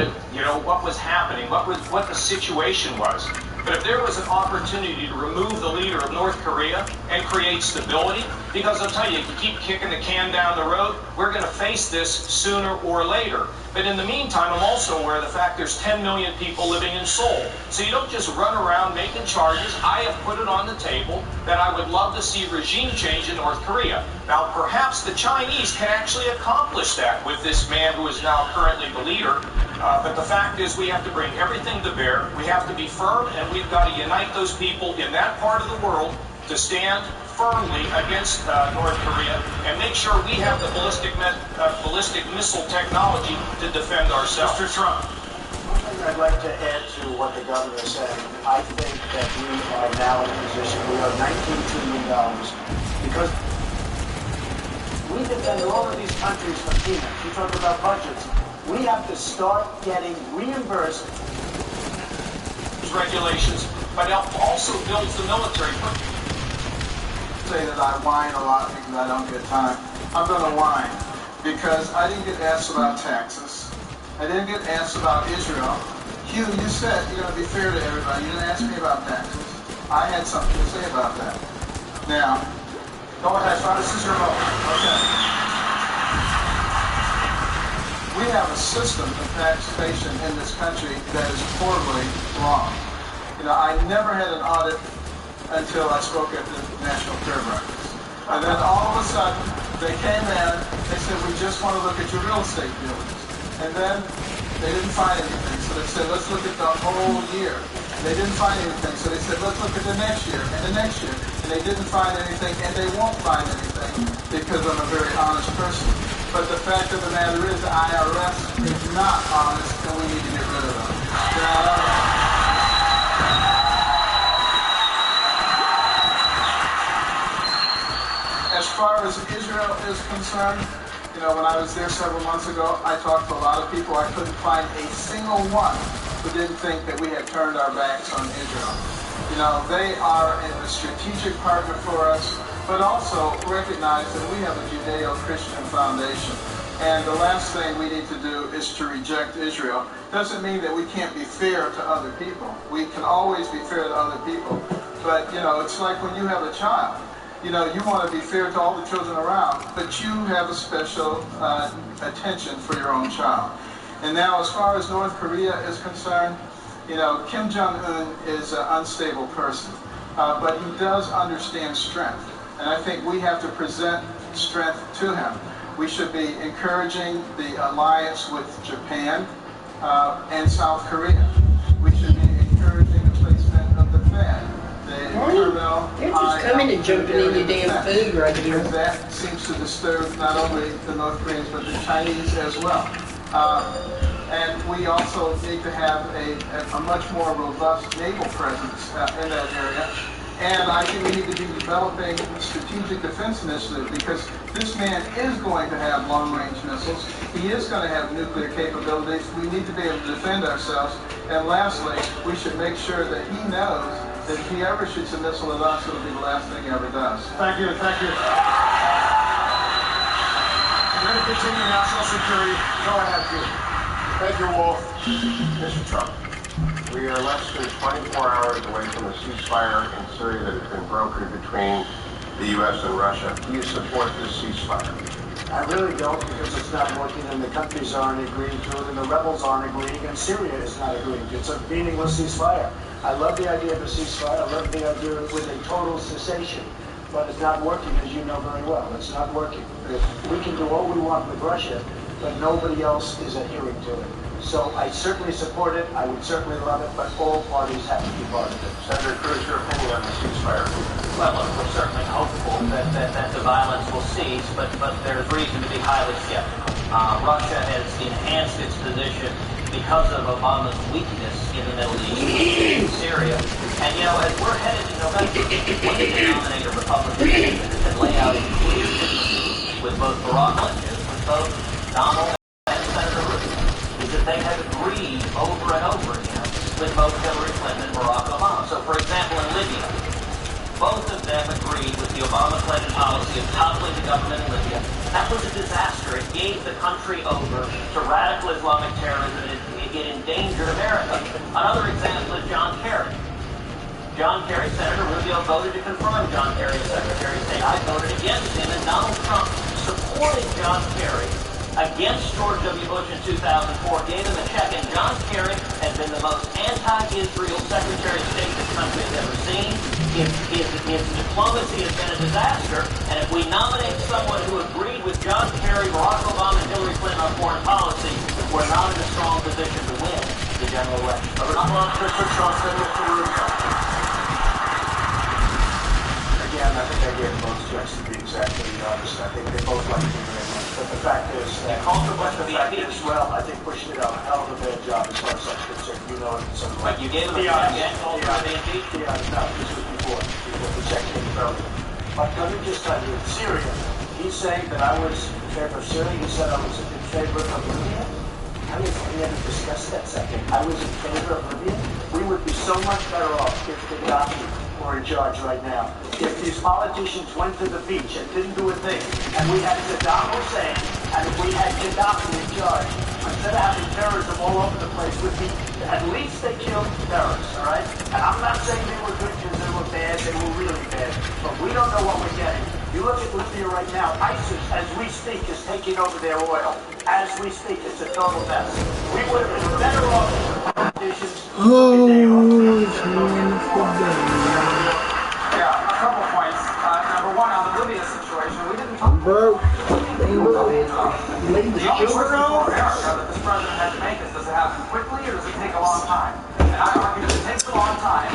was happening, what the situation was. But if there was an opportunity to remove the leader of North Korea and create stability, because I'll tell you, if you keep kicking the can down the road, we're going to face this sooner or later. But in the meantime, I'm also aware of the fact there's 10 million people living in Seoul. So you don't just run around making charges. I have put it on the table that I would love to see regime change in North Korea. Now, perhaps the Chinese can actually accomplish that with this man who is now currently the leader. But the fact is we have to bring everything to bear. We have to be firm, and we've got to unite those people in that part of the world to stand firmly against North Korea and make sure we have the ballistic missile technology to defend ourselves. Mr. Trump. One thing I'd like to add to what the governor said, I think that we are now in a position, we are $19 trillion because we defend all of these countries from peanuts. You talk about budgets. We have to start getting reimbursed. Regulations, but it also builds the military. Say that I whine a lot because I don't get time. I'm going to whine because I didn't get asked about taxes. I didn't get asked about Israel. Hugh, you said you're going to be fair to everybody. You didn't ask me about taxes. I had something to say about that. Now, go ahead. This is your vote. Okay. We have a system of taxation in this country that is horribly wrong. I never had an audit until I spoke at the National Prayer Breakfast. And then all of a sudden, they came in, they said, we just want to look at your real estate dealings. And then they didn't find anything, so they said, let's look at the whole year. They didn't find anything, so they said, let's look at the next year and the next year. And they didn't find anything, and they won't find anything because I'm a very honest person. But the fact of the matter is the IRS is not honest, and we need to get rid of them. As far as Israel is concerned, when I was there several months ago, I talked to a lot of people. I couldn't find a single one who didn't think that we had turned our backs on Israel. They are a strategic partner for us, but also recognize that we have a Judeo-Christian foundation. And the last thing we need to do is to reject Israel. Doesn't mean that we can't be fair to other people. We can always be fair to other people. But, it's like when you have a child. You want to be fair to all the children around, but you have a special attention for your own child. And now, as far as North Korea is concerned, Kim Jong-un is an unstable person, but he does understand strength. And I think we have to present strength to him. We should be encouraging the alliance with Japan and South Korea. We should be encouraging the placement of the Fed. They're just coming and jumping in your damn food right here. Because that seems to disturb not only the North Koreans, but the Chinese as well. And we also need to have a much more robust naval presence in that area. And I think we need to be developing a strategic defense initiative because this man is going to have long-range missiles. He is going to have nuclear capabilities. We need to be able to defend ourselves. And lastly, we should make sure that he knows that if he ever shoots a missile at us, it'll be the last thing he ever does. Thank you. We're going to continue national security. Go ahead, Peter. Thank you, Wolf. Mr. Trump, we are less than 24 hours away from a ceasefire in Syria that has been brokered between the U.S. and Russia. Do you support this ceasefire? I really don't, because it's not working and the countries aren't agreeing to it and the rebels aren't agreeing and Syria is not agreeing. It's a meaningless ceasefire. I love the idea of a ceasefire. I love the idea with a total cessation. But it's not working, as you know very well. It's not working. We can do all we want with Russia, but nobody else is adhering to it. So I certainly support it. I would certainly love it, but all parties have to be part of it. Senator Cruz, your opinion on the ceasefire? Well, look, we're certainly hopeful that the violence will cease, but there's reason to be highly skeptical. Russia has enhanced its position because of Obama's weakness in the Middle East, in Syria. And, as we're headed to November, one of the denominator Republicans that lay out in clear differences with both Barack Obama, with both Donald and Senator Cruz, is that they have agreed over and over again with both Hillary Clinton and Barack Obama. So, for example, the Obama-Clinton policy of toppling the government in Libya. That was a disaster. It gave the country over to radical Islamic terrorism. It endangered America. Another example is John Kerry. John Kerry, Senator Rubio voted to confirm John Kerry as Secretary of State. I voted against him, and Donald Trump supported John Kerry against George W. Bush in 2004, gave him a check, and John Kerry has been the most anti-Israel Secretary of State this country has ever seen. His diplomacy has been a disaster, and if we nominate someone who agreed with John Kerry, Barack Obama, and Hillary Clinton on foreign policy, we're not in a strong position to win the general election. Mr. Johnson, Mr. Rubio. Again, I think I gave both checks to be exactly honest. I think they both like me very much. But the fact is, well, I think Bush did a hell of a bad job as far as I'm concerned. You know it in some way. But you gave him a check and told him to impeach? No, this was before the check came earlier. But let me just tell you, in Syria, he's saying that I was in favor of Syria. He said I was in favor of Libya. I mean, we never discussed that second. I was in favor of Libya. We would be so much better off if Gaddafi were in charge right now. If these politicians went to the beach and didn't do a thing, and we had Saddam Hussein, and if we had Gaddafi in charge, instead of having terrorism all over the place, would be at least they killed terrorists, all right? And I'm not saying they were good because they were bad, they were really bad, but we don't know what we're getting. You look at Libya right now, ISIS, as we speak, is taking over their oil. As we speak, it's a total mess. We would have been better off if the politicians Yeah, a couple points. Number one, on the Libya situation, we didn't I'm broke. The only question for America that this president had to make is, does it happen quickly or does it take a long time? And I argue that it takes a long time.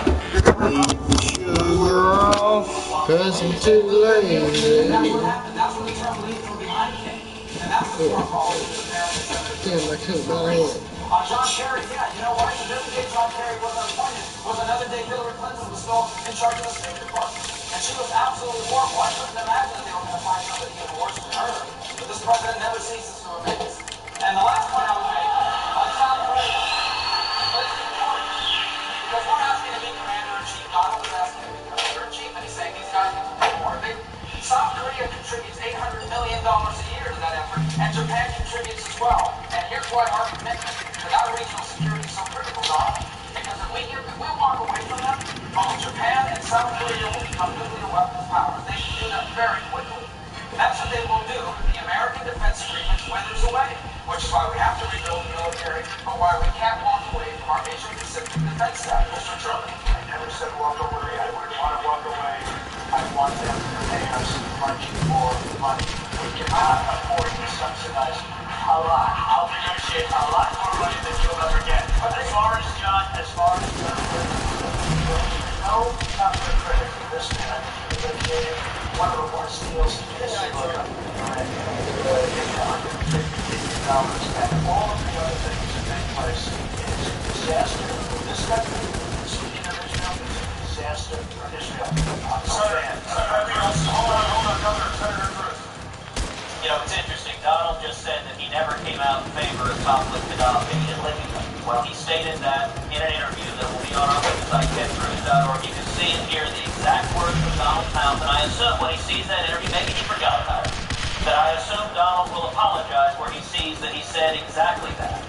Cause I'm too lazy. And that's what happened. That's when the term lead from behind came. And that's the Trump policy of American Damn, I couldn't believe it. John Kerry, yeah, you know what? The day John Kerry was appointed was another day Hillary Clinton was still in charge of the State Department. And she was absolutely horrible. I couldn't imagine that they were going to find somebody even worse than her. But this president never ceases to amaze. And the last point I would make on South Korea, it's important. Because we're asking to be commander-in-chief. Donald is asking to be commander-in-chief, and he's saying these guys need to do more. South Korea contributes $800 million a year to that effort, and Japan contributes as well. And here's why our commitment to that regional security is so critical, Donald. Because if we walk away from them, both Japan and South Korea will become nuclear weapons powers. They should do that very quickly. That's what they will do. The American Defense Agreement withers away, which is why we have to rebuild the military, but why we can't walk away from our Asia-Pacific defense status. Mr. Trump, I never said walk away. I wouldn't want to walk away. I want them to pay us much more money. We cannot afford to subsidize a lot. I'll negotiate a lot more money than you'll ever get. But as far as John, no tougher critic of this man than gave one of the worst deals in history. $150 billion, and all of the other things that take place is a disaster for this country. Speaking of Israel, it's a disaster for Israel. Hold on, Governor, Senator Cruz. You know, it's interesting. Donald just said that he never came out in favor of toppling Gaddafi in Libya. Well, he stated that in an interview that will be on our website, KenCruz.org. You can see and hear the exact words from Donald Trump, and I assume when he sees that interview, maybe he forgot about it, that I assume Donald will apologize where he sees that he said exactly that.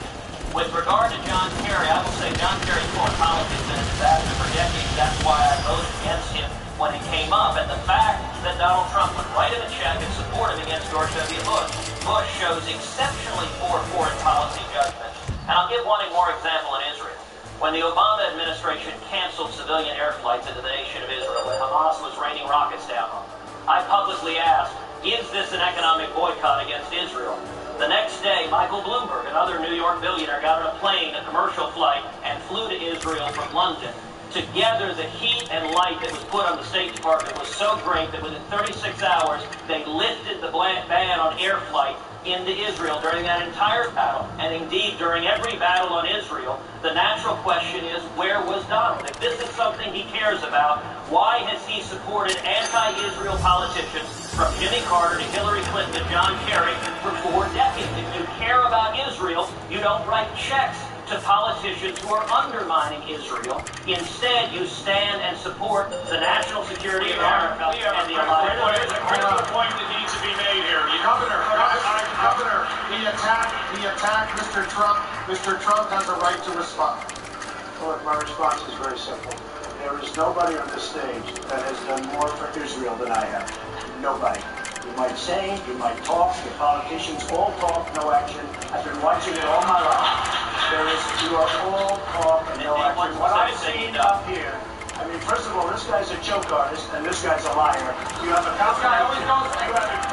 With regard to John Kerry, I will say John Kerry's foreign policy has been a disaster for decades. That's why I voted against him when it came up. And the fact that Donald Trump would write him a check and support him against George W. Bush shows exceptionally poor foreign policy judgment. And I'll give one more example in Israel. When the Obama administration canceled civilian air flights into the nation of Israel and Hamas was raining rockets down on them, I publicly asked, is this an economic boycott against Israel? The next day, Michael Bloomberg, another New York billionaire, got on a plane, a commercial flight, and flew to Israel from London. Together, the heat and light that was put on the State Department was so great that within 36 hours, they lifted the ban on air flight into Israel during that entire battle. And indeed, during every battle on Israel, the natural question is, where was Donald? If this is something he cares about, why has he supported anti-Israel politicians from Jimmy Carter to Hillary Clinton to John Kerry for 4 decades? If you care about Israel, you don't write checks to politicians who are undermining Israel. Instead, you stand and support the national security of America and the alliance. There's a critical point that needs to be made here. Governor, he attacked Mr. Trump. Mr. Trump has a right to respond. Well, look, my response is very simple. There is nobody on this stage that has done more for Israel than I have. Nobody. You might say, you might talk, the politicians all talk, no action. I've been watching it all my life. You are all talk and no action. What I'm seeing up here, I mean, first of all, this guy's a joke artist and this guy's a liar. You have a combination,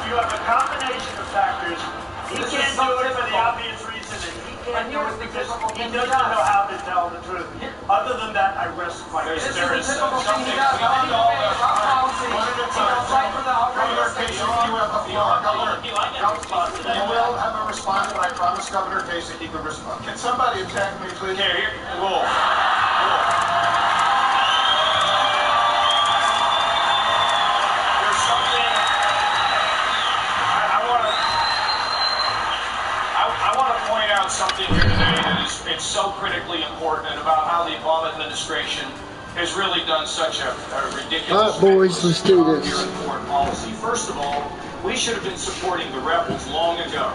you have a combination of factors. He can't do it for the obvious reason that he can't do it because he doesn't know how to tell the truth. Other than that, I rest my case. There is something beyond all this. One at a time. Governor Kasich, you have the floor. Governor, you will have a response, but I promise Governor Kasich he can respond. Can somebody attack me, please? Here, Wolf. There's something I want to point out something here today that it's so critically important about how the Obama administration has really done such a ridiculous all right, boys, let's do this. here in foreign policy. First of all, we should have been supporting the rebels long ago.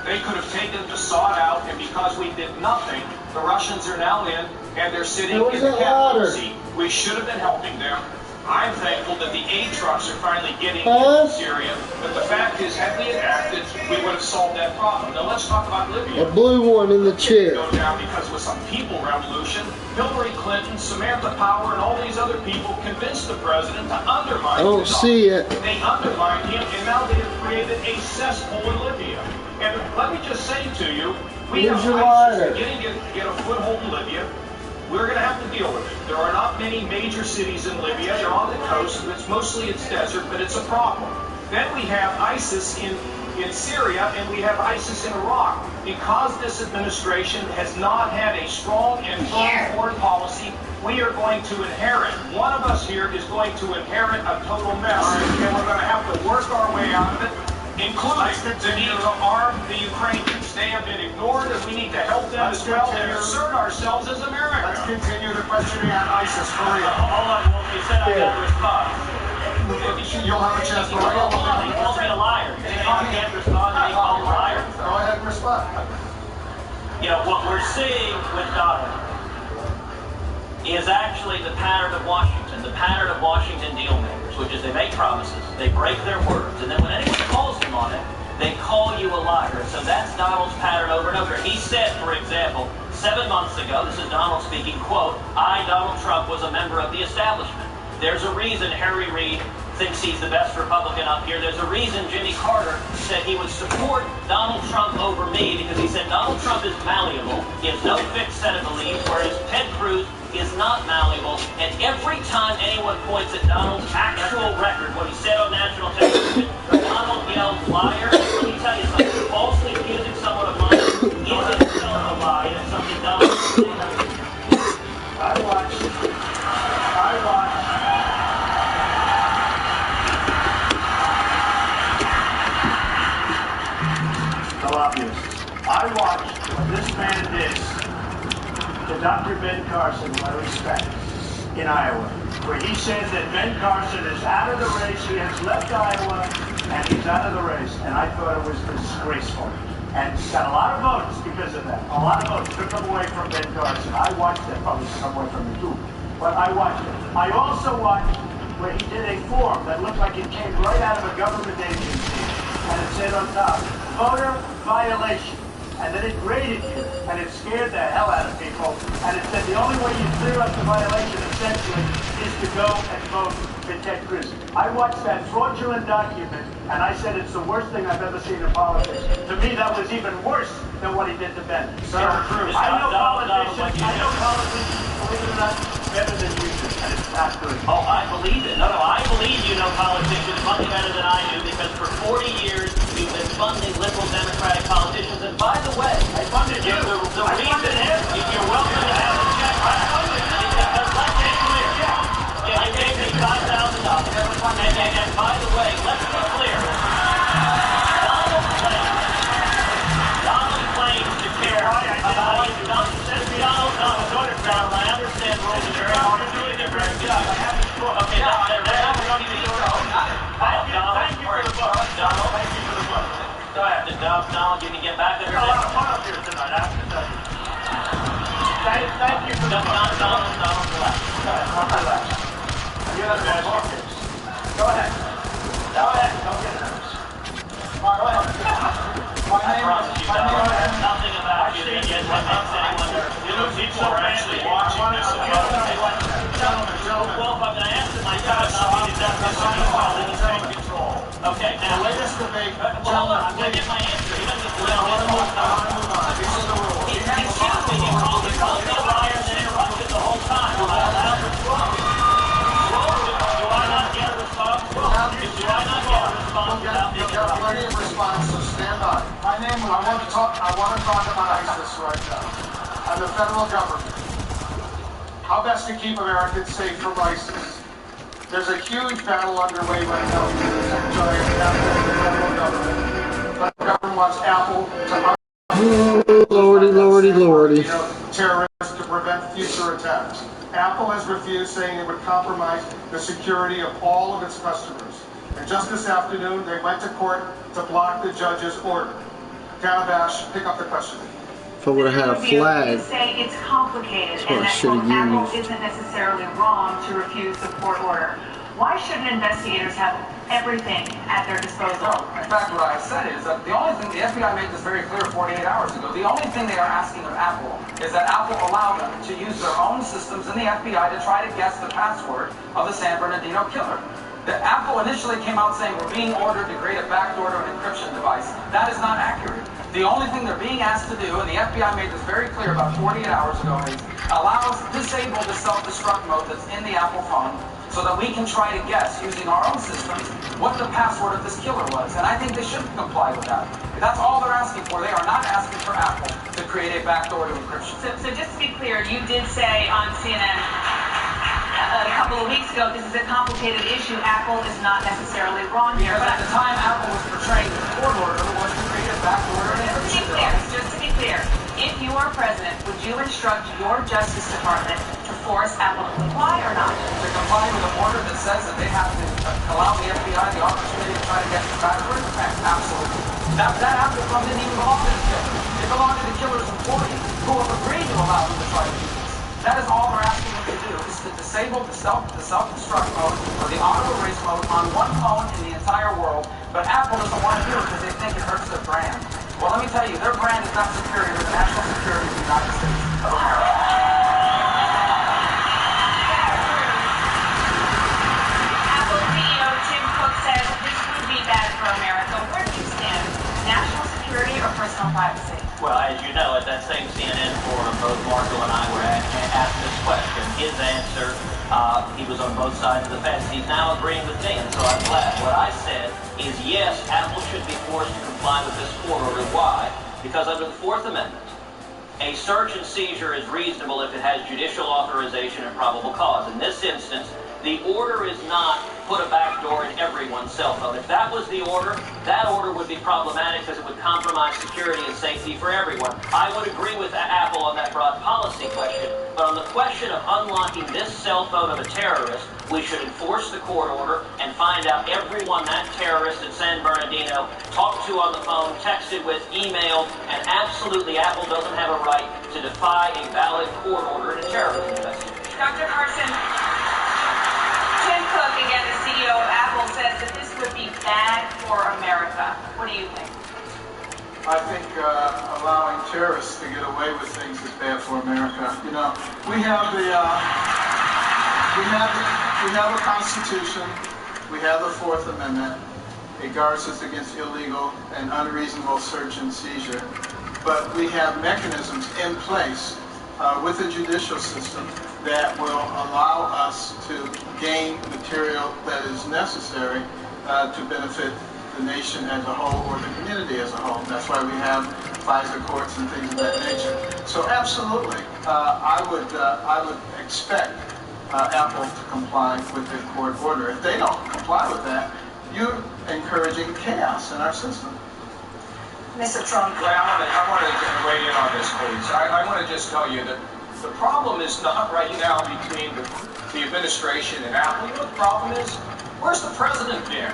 They could have taken Assad out, and because we did nothing, the Russians are now in, and they're sitting in the capital seat. We should have been helping them. I'm thankful that the aid trucks are finally getting into Syria, but the fact is, had we acted, we would have solved that problem. Now let's talk about Libya. A blue one in the chair. Go down because it was some people revolution. Hillary Clinton, Samantha Power, and all these other people convinced the president to undermine him. I don't see it. They undermined him, and now they have created a cesspool in Libya. And let me just say to you, we have ISIS beginning to get a foothold in Libya. We're going to have to deal with it. There are not many major cities in Libya. They're on the coast. It's desert, but it's a problem. Then we have ISIS in Syria, and we have ISIS in Iraq. Because this administration has not had a strong and firm foreign policy, we are going to inherit, one of us here is going to inherit a total mess. And we're going to have to work our way out of it, including the need to arm the Ukrainians. They have been ignored, and we need to help them as well and assert ourselves as America. Let's continue the questioning on ISIS for real. Hold on, Wolf. You said I got to respond. You'll have a chance to respond. He calls me a liar. He can't respond, and he calls me a liar. Go ahead and respond. You know, what we're seeing with Donald is actually the pattern of Washington, the pattern of Washington deal makers, which is they make promises, they break their words, and then when anyone calls them on it, they call you a liar. So that's Donald's pattern over and over. He said, for example, 7 months ago, this is Donald speaking, quote, I, Donald Trump, was a member of the establishment. There's a reason Harry Reid thinks he's the best Republican up here. There's a reason Jimmy Carter said he would support Donald Trump over me, because he said Donald Trump is malleable, he has no fixed set of beliefs, whereas Ted Cruz is not malleable. And every time anyone points at Donald's actual record, what he said on national television, Donald yells liar. Let me tell you something, falsely accusing someone of lying isn't itself a lie, and it's something Donald I watched. The lobbyists. I watched what this man did to Dr. Ben Carson, with my respect, in Iowa, where he says that Ben Carson is out of the race, he has left Iowa, and he's out of the race. And I thought it was disgraceful. And got a lot of votes because of that. A lot of votes took him away from Ben Carson. I watched it, probably took him away from me too. But I watched it. I also watched where he did a form that looked like it came right out of a government agency. And it said on top, voter violation. And then it graded you, and it scared the hell out of people. And it said the only way you clear up the violation, essentially, is to go and vote for Ted Cruz. I watched that fraudulent document, and I said it's the worst thing I've ever seen in politics. To me, that was even worse than what he did to Ben. Senator Cruz, I know politicians, believe it or not, better than you do, and it's not good. Oh, I believe it. No, I believe you know politicians much better than I do, because for 40 years you've been funding liberal Democratic politicians. And by the way, I funded you. The reason is you're welcome to have a check. I funded you. Because let's get clear. Yeah, you gave me $5,000. And by the way, let's be clear. Donald claims to care about his Trump, Donald, you can get back there. There's a lot of fun up here tonight, I have to tell you. Thank you for the Donald, relax. relax. You're the best. Go ahead. Go ahead. Don't get nervous. Go ahead. I promise you, Donald, nothing about you that makes anyone nervous. People are actually watching this. Well, if I'm going to answer my question, I'll be in control. Okay, now. The latest debate. Hold on, I'm going to get my answer. He doesn't do I want to move on. These are the rules. Excuse me, you called me a liar and interrupted the whole time. Am I allowed to talk? Do I not get a response? Do I not get a response without being You've got plenty interrupted? of response, so stand by. My name is. I want to talk about ISIS right now. And the federal government. How best to keep Americans safe from ISIS? There's a huge battle underway right now between the giant Apple and the federal government. The federal government wants Apple to Lordy. Terrorists to prevent future attacks. Apple has refused, saying it would compromise the security of all of its customers. And just this afternoon, they went to court to block the judge's order. Calabash, pick up the question. If I would have had a flag, You say it's complicated that's what and I that should have Apple used. isn't necessarily wrong to refuse the court order. Why shouldn't investigators have everything at their disposal? No, in fact, what I said is that the only thing, the FBI made this very clear 48 hours ago, the only thing they are asking of Apple is that Apple allow them to use their own systems in the FBI to try to guess the password of the San Bernardino killer. The Apple initially came out saying we're being ordered to create a backdoor to an encryption device. That is not accurate. The only thing they're being asked to do, and the FBI made this very clear about 48 hours ago, is disable the self-destruct mode that's in the Apple phone so that we can try to guess, using our own systems, what the password of this killer was. And I think they should comply with that. That's all they're asking for. They are not asking for Apple to create a backdoor to encryption. So just to be clear, you did say on CNN a couple of weeks ago, this is a complicated issue. Apple is not necessarily wrong here. Because at the time Apple was portraying the court order was to create a backdoor to an encryption device. Just to be clear, if you are president, would you instruct your Justice Department to force Apple to comply or not? To comply with an order that says that they have to allow the FBI the opportunity to try to get the password? Absolutely. That Apple phone didn't even belong to the killer. It belonged to the killer's employee who have agreed to allow them to try to do this. That is all they're asking them to do, is to disable the self-destruct mode or the auto erase mode on one phone in the entire world. But Apple doesn't want to do it because they think it hurts their brand. Well, let me tell you, their brand is not superior to the national security of the United States of America. Apple CEO Tim Cook says this would be bad for America. Where do you stand? National security or personal privacy? Well, as you know, at that same CNN forum, both Marco and I were asked this question. His answer, he was on both sides of the fence. He's now agreeing with me, and so I'm glad. What I said is, yes, Apple should be forced to comply with this court order. Why? Because under the Fourth Amendment, a search and seizure is reasonable if it has judicial authorization and probable cause. In this instance, the order is not put a backdoor in everyone's cell phone. If that was the order, that order would be problematic because it would compromise security and safety for everyone. I would agree with Apple on that broad policy question, but on the question of unlocking this cell phone of a terrorist, we should enforce the court order and find out everyone that terrorist in San Bernardino talked to on the phone, texted with, emailed, and absolutely Apple doesn't have a right to defy a valid court order in a terrorist investigation. Dr. Carson, Tim Cook, again, the CEO of Apple, says that this would be bad for America. What do you think? I think allowing terrorists to get away with things is bad for America. You know, we have a Constitution. We have the Fourth Amendment. It guards us against illegal and unreasonable search and seizure. But we have mechanisms in place with the judicial system that will allow us to gain material that is necessary to benefit the nation as a whole or the community as a whole. That's why we have FISA courts and things of that nature. So absolutely, I would expect Apple to comply with the court order. If they don't comply with that, you're encouraging chaos in our system. Mr. Trump. I want to weigh in on this, please. I want to just tell you that the problem is not right now between the administration and Apple. You know what the problem is? Where's the president been?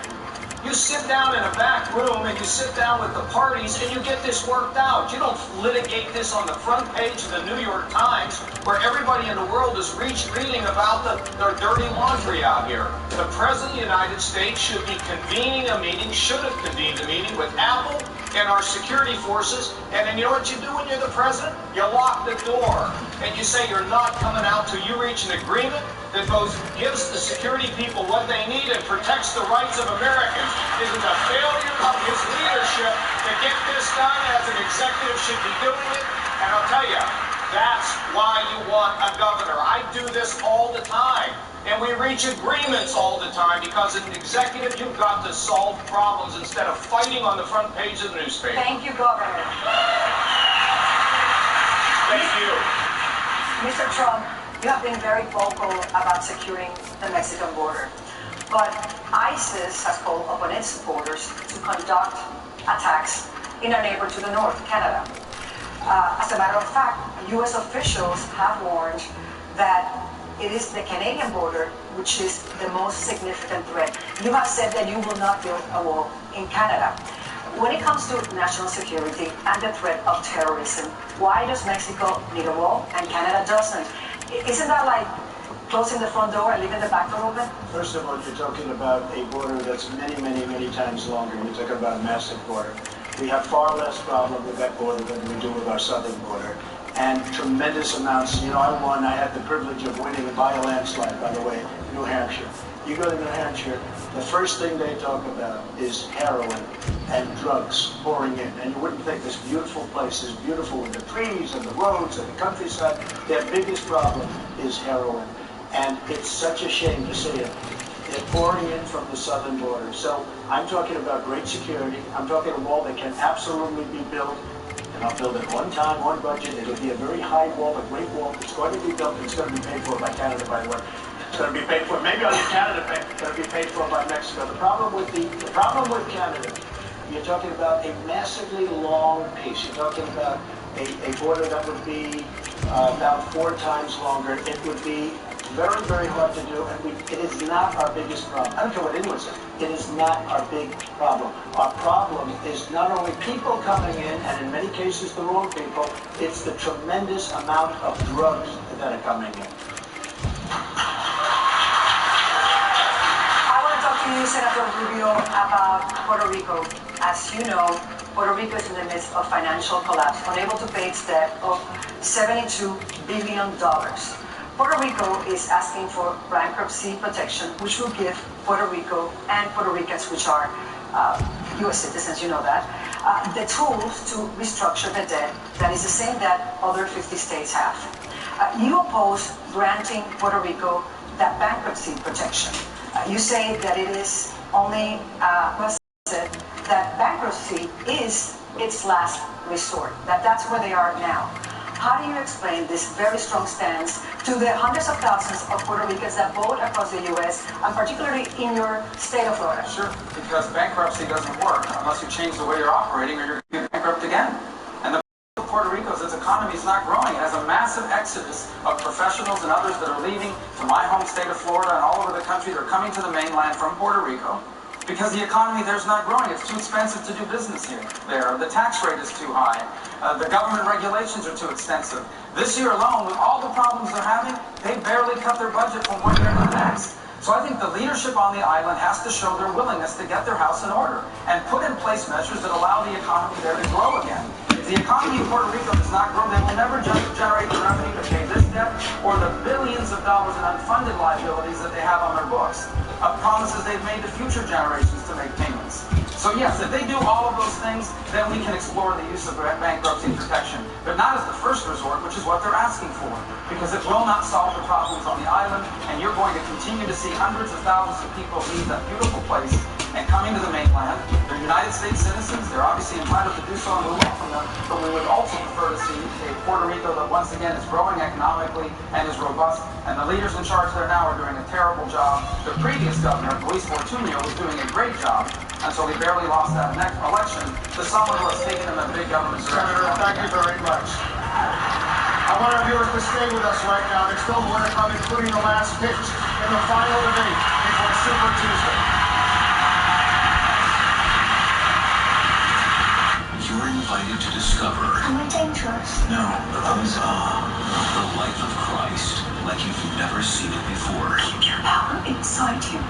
You sit down in a back room and you sit down with the parties and you get this worked out. You don't litigate this on the front page of the New York Times where everybody in the world is reading about their dirty laundry out here. The President of the United States should be convening a meeting, should have convened a meeting with Apple and our security forces. And then you know what you do when you're the president? You lock the door and you say you're not coming out till you reach an agreement that both gives the security people what they need and protects the rights of Americans. It is a failure of his leadership to get this done as an executive should be doing it. And I'll tell you, that's why you want a governor. I do this all the time. And we reach agreements all the time because as an executive, you've got to solve problems instead of fighting on the front page of the newspaper. Thank you, Governor. Thank you. Mr. Trump, you have been very vocal about securing the Mexican border. But ISIS has called upon its supporters to conduct attacks in our neighbor to the north, Canada. As a matter of fact, U.S. officials have warned that it is the Canadian border which is the most significant threat. You have said that you will not build a wall in Canada. When it comes to national security and the threat of terrorism, why does Mexico need a wall and Canada doesn't? Isn't that like closing the front door and leaving the back door open? First of all, you're talking about a border that's many, many, many times longer. You're talking about a massive border. We have far less problem with that border than we do with our southern border. And tremendous amounts. You know, I had the privilege of winning by a landslide, by the way, in New Hampshire. You go to New Hampshire, the first thing they talk about is heroin and drugs pouring in. And you wouldn't think this beautiful place is beautiful with the trees and the roads and the countryside. Their biggest problem is heroin. And it's such a shame to see it. They're pouring in from the southern border. So I'm talking about great security. I'm talking a wall that can absolutely be built. And I'll build it one time, one budget. It'll be a very high wall, a great wall. It's going to be built, and it's going to be paid for by Canada, by the way. It's going to be paid for. Maybe I'll get Canada paid. It's going to be paid for by Mexico. The problem with Canada, you're talking about a massively long piece. You're talking about a border that would be about 4 times longer. It would be very, very hard to do, and it is not our biggest problem. I don't care what anyone says. It is not our big problem. Our problem is not only people coming in, and in many cases the wrong people, it's the tremendous amount of drugs that are coming in. I want to talk to you, Senator Rubio, about Puerto Rico. As you know, Puerto Rico is in the midst of financial collapse, unable to pay its debt of $72 billion. Puerto Rico is asking for bankruptcy protection, which will give Puerto Rico and Puerto Ricans, which are U.S. citizens, you know that, the tools to restructure the debt that is the same that other 50 states have. You oppose granting Puerto Rico that bankruptcy protection. You say that it is only that bankruptcy is its last resort, that's where they are now. How do you explain this very strong stance to the hundreds of thousands of Puerto Ricans that vote across the U.S., and particularly in your state of Florida? Sure, because bankruptcy doesn't work unless you change the way you're operating or you're going to get bankrupt again. And the problem with Puerto Rico is its economy is not growing. It has a massive exodus of professionals and others that are leaving to my home state of Florida and all over the country. They're coming to the mainland from Puerto Rico because the economy there's not growing. It's too expensive to do business here. The tax rate is too high. The government regulations are too extensive. This year alone, with all the problems they're having, they barely cut their budget from one year to the next. So I think the leadership on the island has to show their willingness to get their house in order and put in place measures that allow the economy there to grow again. If the economy of Puerto Rico does not grow, they will never generate the revenue to pay this debt or the billions of dollars in unfunded liabilities that they have on their books of promises they've made to future generations to make payments. So yes, if they do all of those things, then we can explore the use of bankruptcy protection, but not as the first resort, which is what they're asking for, because it will not solve the problems on the island, and you're going to continue to see hundreds of thousands of people leave that beautiful place and coming to the mainland. They're United States citizens. They're obviously entitled to do so, and we welcome them, but we would also prefer to see a Puerto Rico that once again is growing economically and is robust, and the leaders in charge there now are doing a terrible job. The previous governor, Luis Fortunio, was doing a great job until he barely lost that next election to someone who has taken him a big government direction. Senator, thank you very much. I want our viewers to stay with us right now. There's still more to come, including the last pitch in the final debate before Super Tuesday.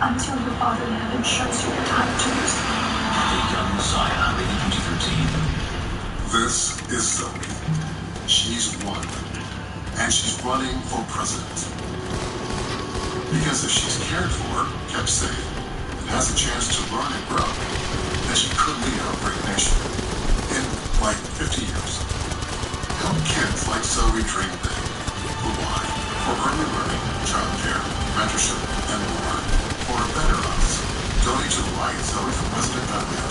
until your Father in heaven shows you the time to use them. The Young Messiah, rated PG-13. This is Zoe. She's one, and she's running for president. Because if she's cared for, kept safe, and has a chance to learn and grow, then she could lead our great nation in, like, 50 years. Help kids like Zoe dream big. For why? For early learning, childcare, mentorship, and more. For a better us. Donate to the Right Zoe for President.net.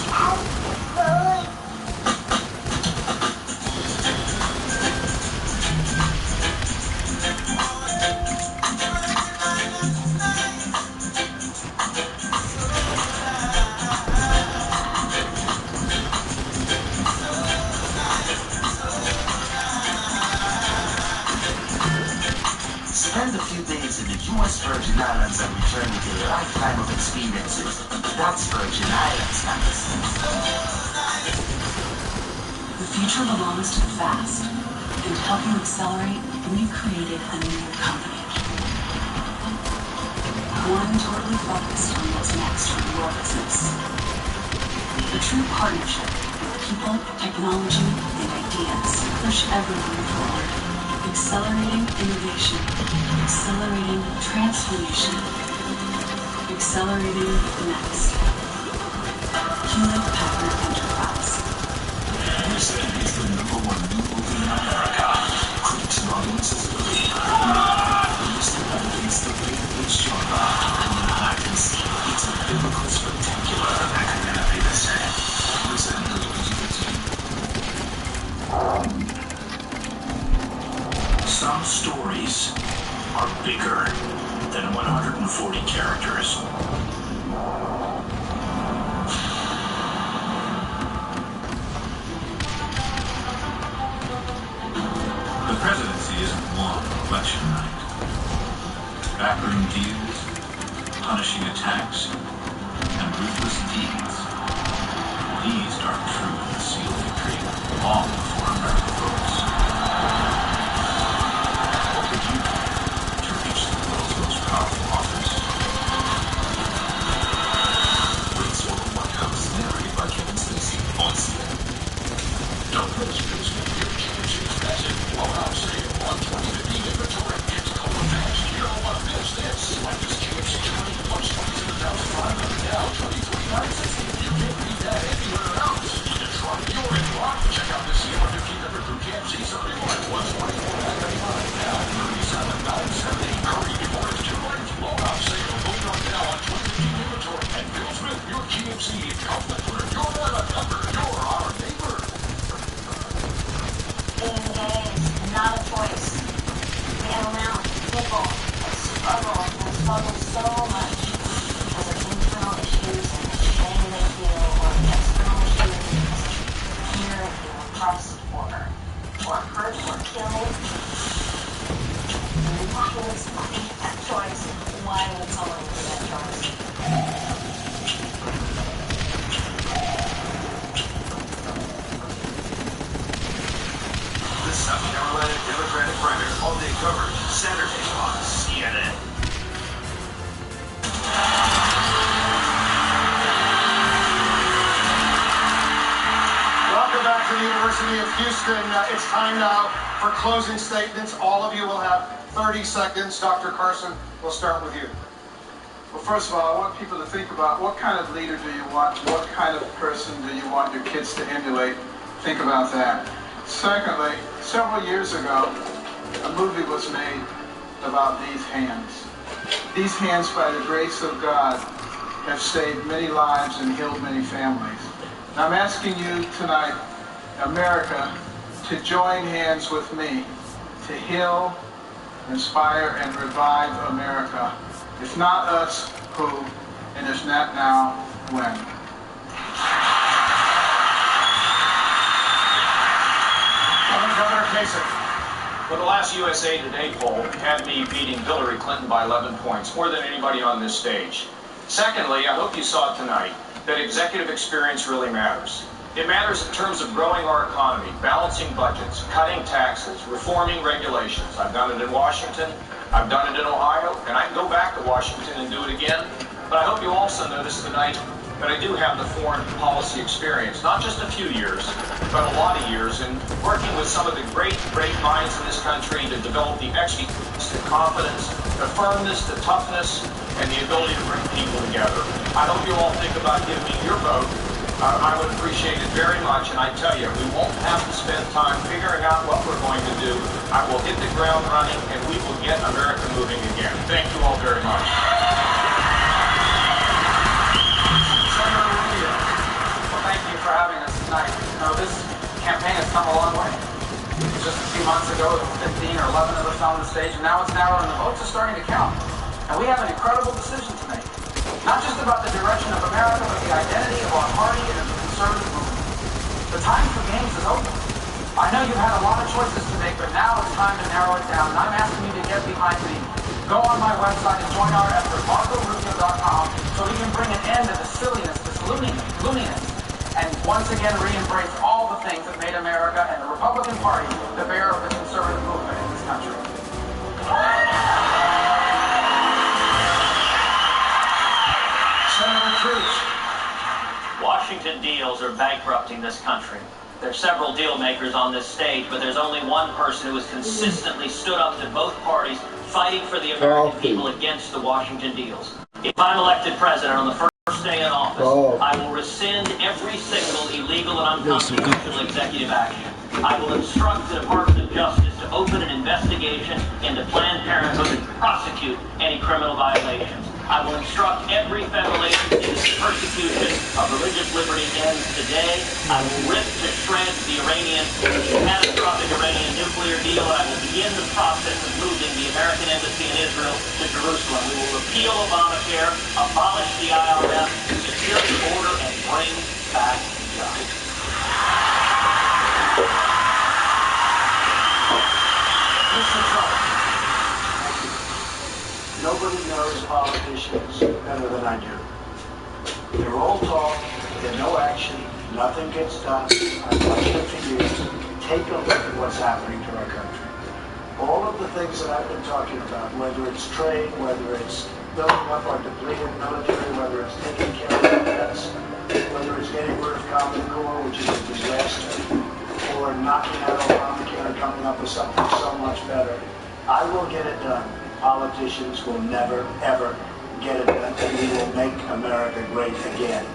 Spend a few days in the U.S. Virgin Islands and return with a lifetime of experiences. That's Virgin Islands status. The future belongs to the fast, and to help you accelerate, we created a new company. One totally focused on what's next for your business. The true partnership with people, technology, and ideas push everyone forward. Accelerating innovation, accelerating transformation, accelerating the next. Hewlett-Packard Enterprise. This is the #1 new movie in America. Critics and audiences believe. Released that elevates the big genre. And in hide and seek, it's a biblical spectacular. I could never be the same. Listen to the PG-13. Some stories are bigger than 140 characters. The presidency isn't one election night. Backroom deals, punishing attacks, and ruthless deeds. These dark truths seal victory long before America votes. Don't put us through your chances. That's it. Well, I'm saying 120 inventory. It's going fast. You don't want to miss this. Like this KFC 20 plus 27,500 now, 23,960. You can't beat that anywhere else. In Detroit, you're in luck. Check out this CR15 number through KFC 71. 124,995 now, 37,970. Hurry before it's too late. Well, I'm saying going on now on 2015 inventory. And Bill Smith, your GMC in Kaufman. You're not a number. You're our neighbor. Being gay is not a choice. The amount of people that struggle so much because of internal issues and the shame they feel, or the external issues because of fear of being oppressed or hurt or killed. Why would someone make that choice? Why would someone make that choice? The South Carolina Democratic primary all-day coverage Saturday on CNN. Welcome back to the University of Houston. It's time now for closing statements. All of you will have 30 seconds. Dr. Carson, we'll start with you. Well, first of all, I want people to think about what kind of leader do you want? What kind of person do you want your kids to emulate? Think about that. Secondly, several years ago, a movie was made about these hands. These hands, by the grace of God, have saved many lives and healed many families. Now, I'm asking you tonight, America, to join hands with me to heal, inspire, and revive America. If not us, who? And if not now, when? Governor Kasich. Well, the last USA Today poll had me beating Hillary Clinton by 11 points, more than anybody on this stage. Secondly, I hope you saw tonight that executive experience really matters. It matters in terms of growing our economy, balancing budgets, cutting taxes, reforming regulations. I've done it in Washington, I've done it in Ohio, and I can go back to Washington and do it again. But I hope you also noticed tonight that I do have the foreign policy experience, not just a few years, but a lot of years in working with some of the great minds in this country to develop the expertise, the confidence, the firmness, the toughness, and the ability to bring people together. I hope you all think about giving me your vote. I would appreciate it very much, and I tell you, we won't have to spend time figuring out what we're going to do. I will hit the ground running, and we will get America moving again. Thank you all very much. Senator Rubio, well, thank you for having us tonight. You know, this campaign has come a long way. Just a few months ago, it was 15 or 11 of us on the stage, and now it's narrowed, and the votes are starting to count. And we have an incredible decision to make. Not just about the direction of America, but the identity of our party and of the conservative movement. The time for games is over. I know you've had a lot of choices to make, but now it's time to narrow it down. And I'm asking you to get behind me. Go on my website and join our effort, MarcoRubio.com, so we can bring an end to the silliness, this looniness, and once again re-embrace all the things that made America and the Republican Party the bearer of the conservative movement in this country. Senator Cruz. Washington deals are bankrupting this country. There are several deal makers on this stage, but there's only one person who has consistently stood up to both parties, fighting for the American people against the Washington deals. If I'm elected president on the first day in office, I will rescind every single illegal and unconstitutional executive action. I will instruct the Department of Justice to open an investigation into Planned Parenthood and prosecute any criminal violations. I will instruct every federal agency that the persecution of religious liberty ends today. I will rip to shreds the catastrophic Iranian nuclear deal, and I will begin the process of moving the American embassy in Israel to Jerusalem. We will repeal Obamacare, abolish the IRS, secure the border, and bring back jobs. Mr. Trump. Nobody knows politicians better than I do. They're all talk, they're no action, nothing gets done. I've watched them for years. Take a look at what's happening to our country. All of the things that I've been talking about, whether it's trade, whether it's building up our depleted military, whether it's taking care of our vets, whether it's getting rid of Common Core, which is a disaster, or knocking out Obamacare and coming up with something so much better, I will get it done. Politicians will never, ever get it done, and we will make America great again.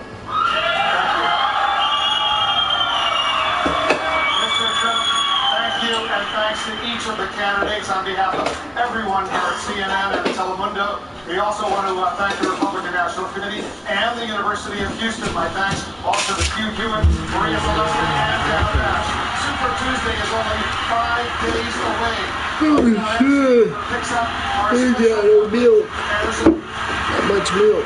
Mr. Trump, thank you, and thanks to each of the candidates on behalf of everyone here at CNN and Telemundo. We also want to thank the Republican National Committee and the University of Houston. My thanks also to Hugh Hewitt, Maria Molesky, and Dan Bash. Super Tuesday is only 5 days away. Holy shit! They got no milk. Not much milk.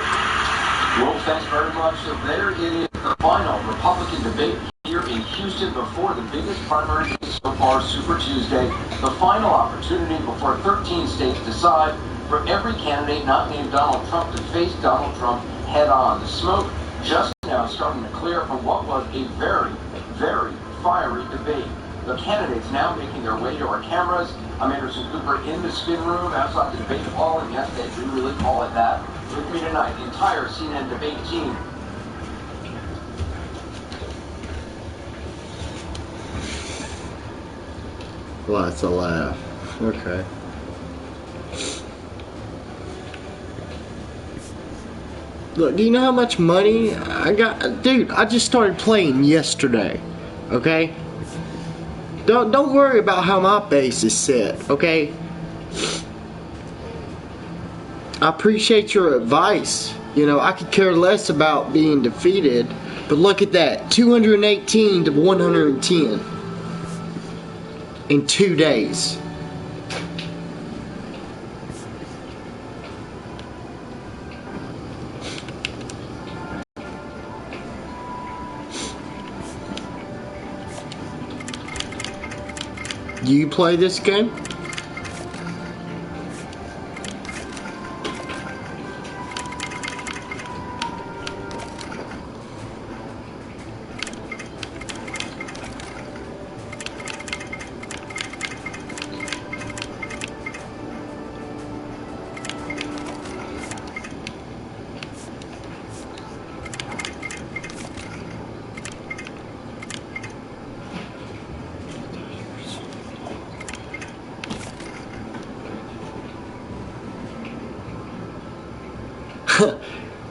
Well, thanks very much. So there it is, the final Republican debate here in Houston before the biggest primary so far, Super Tuesday. The final opportunity before 13 states decide for every candidate not named Donald Trump to face Donald Trump head on. The smoke just now starting to clear from what was a very, very fiery debate. The candidates now making their way to our cameras. I'm Anderson Cooper in the spin room outside the debate hall, and yes, they do really call it that. With me tonight, the entire CNN debate team. Well, that's a laugh. Okay. Look, do you know how much money I got? Dude, I just started playing yesterday. Okay? Don't worry about how my base is set, okay? I appreciate your advice. You know, I could care less about being defeated, but look at that, 218 to 110 in 2 days. Do you play this game?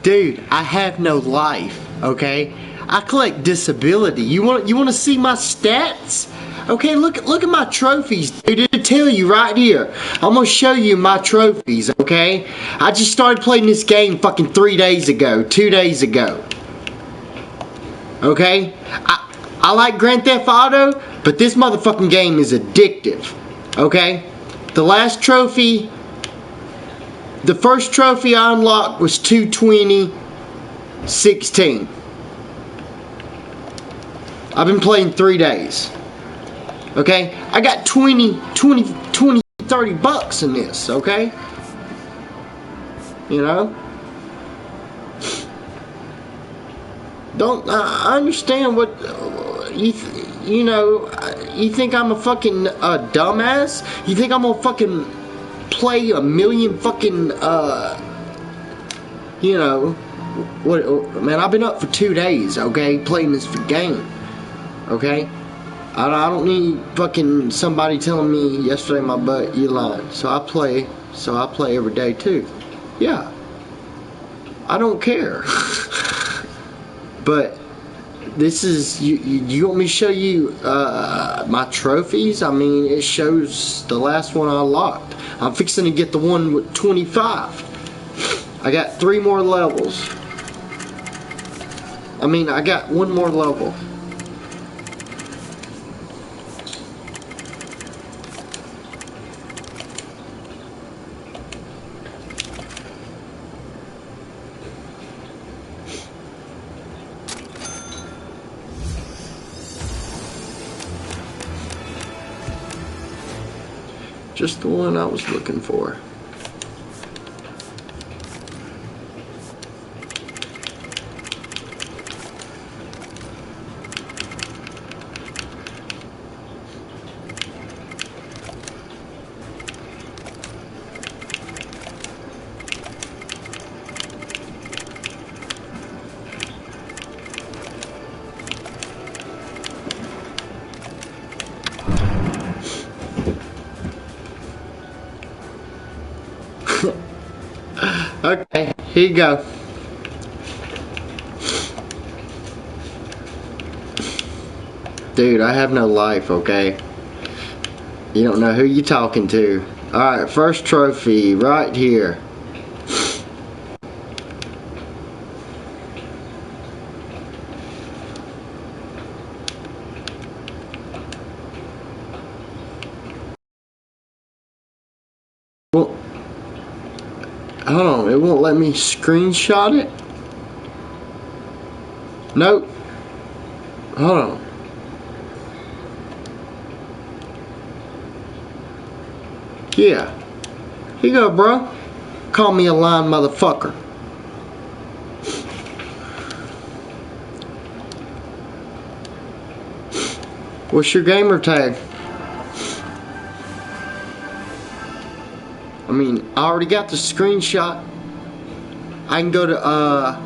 Dude, I have no life, okay? I collect disability. You want to see my stats? Okay, look at my trophies, dude. It'll tell you right here. I'm gonna show you my trophies, okay? I just started playing this game fucking 3 days ago, 2 days ago. Okay? I like Grand Theft Auto, but this motherfucking game is addictive. Okay? The last trophy, the first trophy I unlocked was 220-16. I've been playing 3 days. Okay? I got 20, 30 bucks in this, okay? You know? I understand what you think I'm a fucking dumbass? You think I'm gonna fucking play a million fucking what? Man, I've been up for 2 days, okay, playing this game, okay. I don't need fucking somebody telling me yesterday my butt you lying. So I play every day too. Yeah, I don't care. But this is, you want me to show you my trophies? I mean, it shows the last one I unlocked. I'm fixing to get the one with 25. I got 3 more levels. I mean, I got 1 more level. Just the one I was looking for. Okay, here you go. Dude, I have no life, okay? You don't know who you're talking to. Alright, first trophy right here. Well, hold on, it won't let me screenshot it? Nope. Hold on. Yeah. Here you go, bro. Call me a lying motherfucker. What's your gamer tag? I mean, I already got the screenshot. I can go to,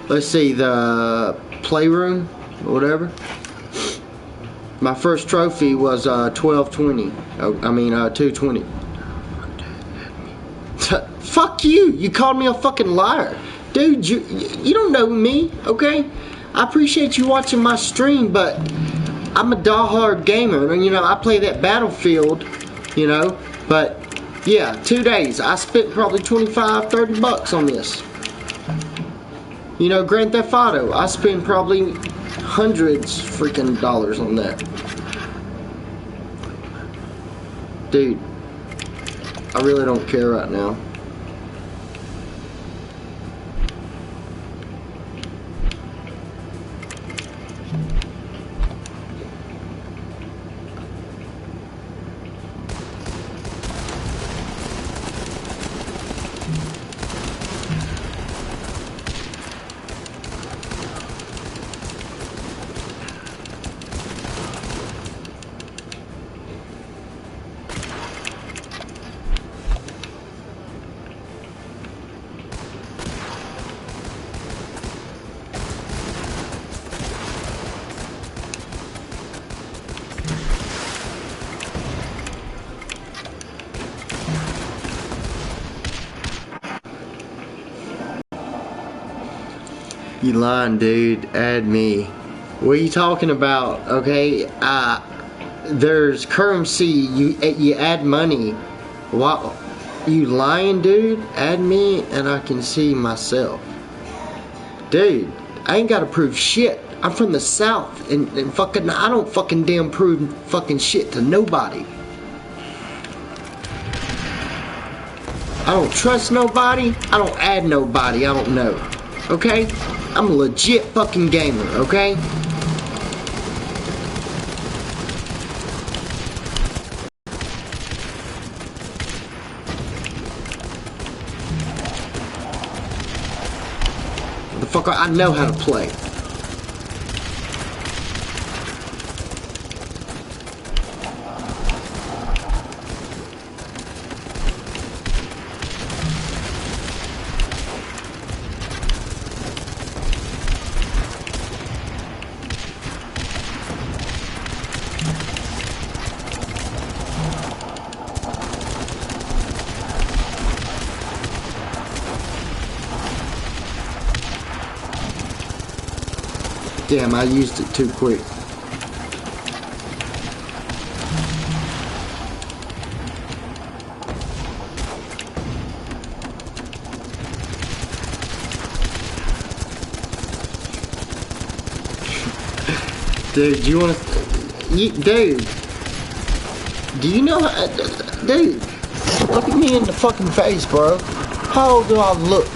let's see, the playroom or whatever. My first trophy was 1220. I mean 220. Fuck you! You called me a fucking liar, dude. You don't know me, okay? I appreciate you watching my stream, but I'm a diehard gamer, and you know I play that Battlefield, you know. But yeah, 2 days. I spent probably 25-30 bucks on this. You know, Grand Theft Auto. I spent probably hundreds freaking dollars on that. Dude, I really don't care right now. You lying, dude. Add me. What are you talking about? Okay, there's currency. You add money. What? You lying, dude? Add me, and I can see myself. Dude, I ain't gotta prove shit. I'm from the South, and fucking, I don't fucking damn prove fucking shit to nobody. I don't trust nobody. I don't add nobody I don't know. Okay? I'm a legit fucking gamer, okay? Motherfucker, I know how to play. Damn, I used it too quick. Dude, you wanna... dude. Do you know how... Dude, look at me in the fucking face, bro. How old do I look?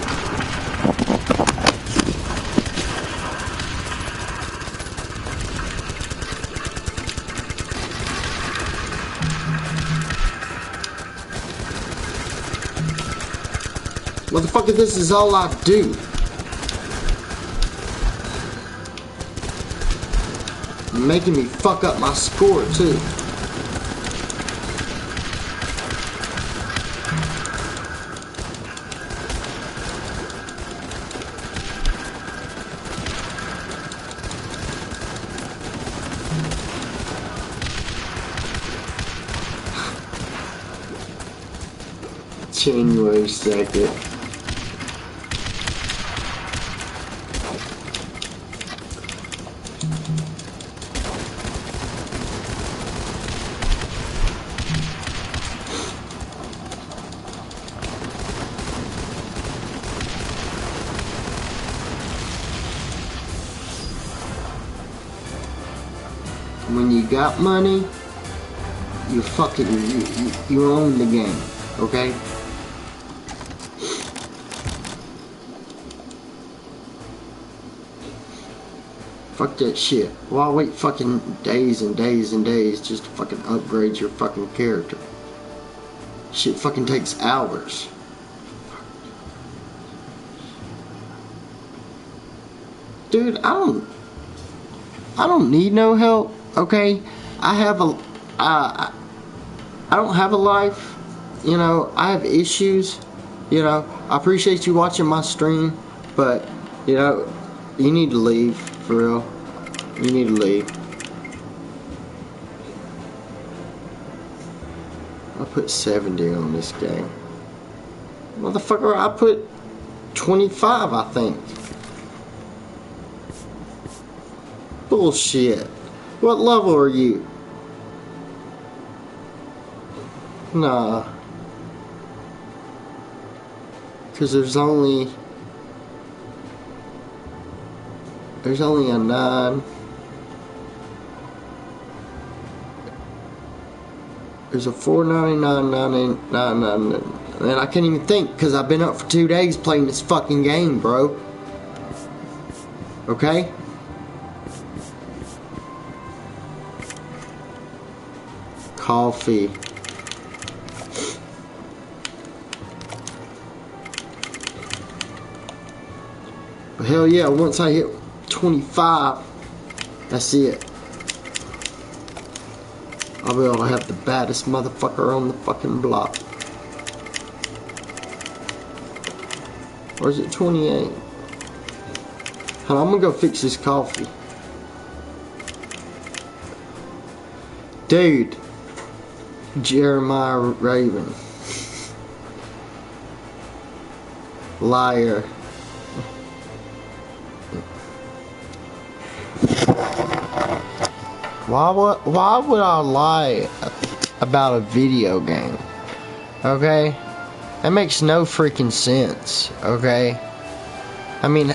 Motherfucker, this is all I do. You're making me fuck up my score, too. January 2nd. When you got money, you fucking, you own the game, okay? Fuck that shit. Why wait fucking days and days and days just to fucking upgrade your fucking character? Shit fucking takes hours. Dude, I don't need no help, okay? I don't have a life, you know, I have issues, you know. I appreciate you watching my stream, but, you know, you need to leave, for real. You need to leave. I put 70 on this game. Motherfucker, I put 25, I think. Bullshit. What level are you? Nah. Because there's only a 9. There's a 499, 99, and I can't even think because I've been up for 2 days playing this fucking game, bro. Okay? Coffee. But hell yeah, once I hit 25, that's it. I'll be able to have the baddest motherfucker on the fucking block. Or is it 28? Hold on, I'm gonna go fix this coffee. Dude. Jeremiah Raven. Why would I lie about a video game? Okay? That makes no freaking sense, okay? I mean,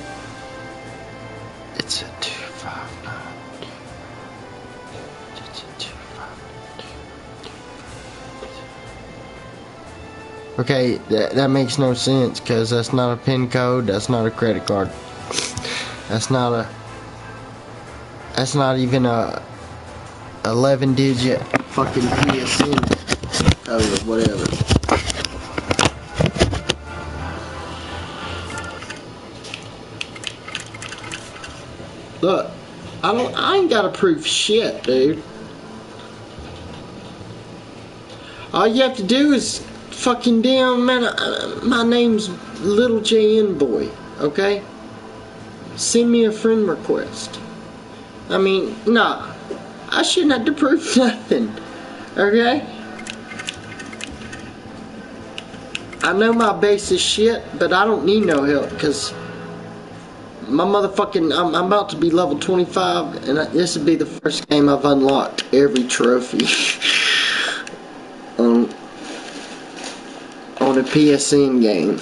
it's a 259. It's a 259. Okay, that makes no sense, because that's not a PIN code, that's not a credit card. That's not even a 11-digit fucking PSN code or whatever. Look, I ain't gotta prove shit, dude. All you have to do is fucking damn, man, my name's Little JN Boy, okay? Send me a friend request. I mean, nah, I shouldn't have to prove nothing, okay? I know my base is shit, but I don't need no help, because my motherfucking, I'm about to be level 25, and this would be the first game I've unlocked every trophy on a PSN game.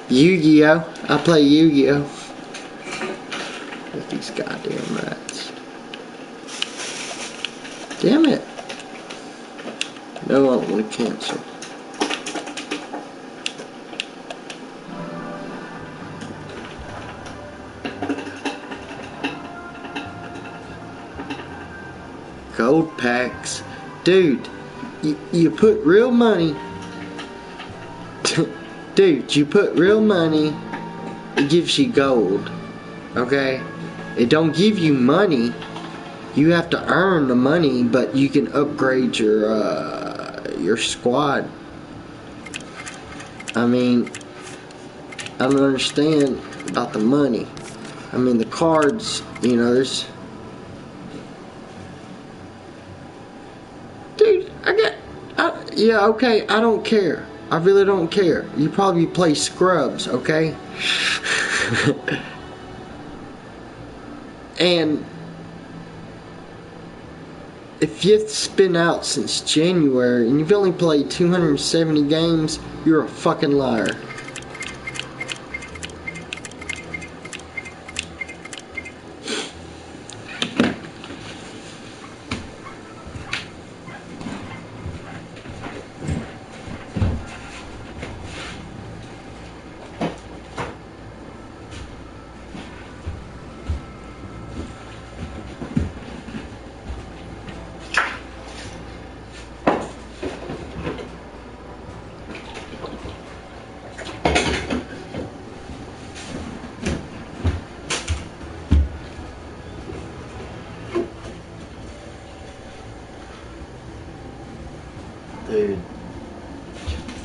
Yu-Gi-Oh! I play Yu-Gi-Oh! With these goddamn rats. Damn it. No, I don't want to cancel. Gold packs. Dude, you put real money. Dude, you put real money, it gives you gold. Okay? It don't give you money. You have to earn the money, but you can upgrade your squad. I mean, I don't understand about the money. I mean, the cards, you know, there's... Dude, yeah, okay, I don't care. I really don't care. You probably play Scrubs, okay? And if you've been out since January and you've only played 270 games, you're a fucking liar. Dude,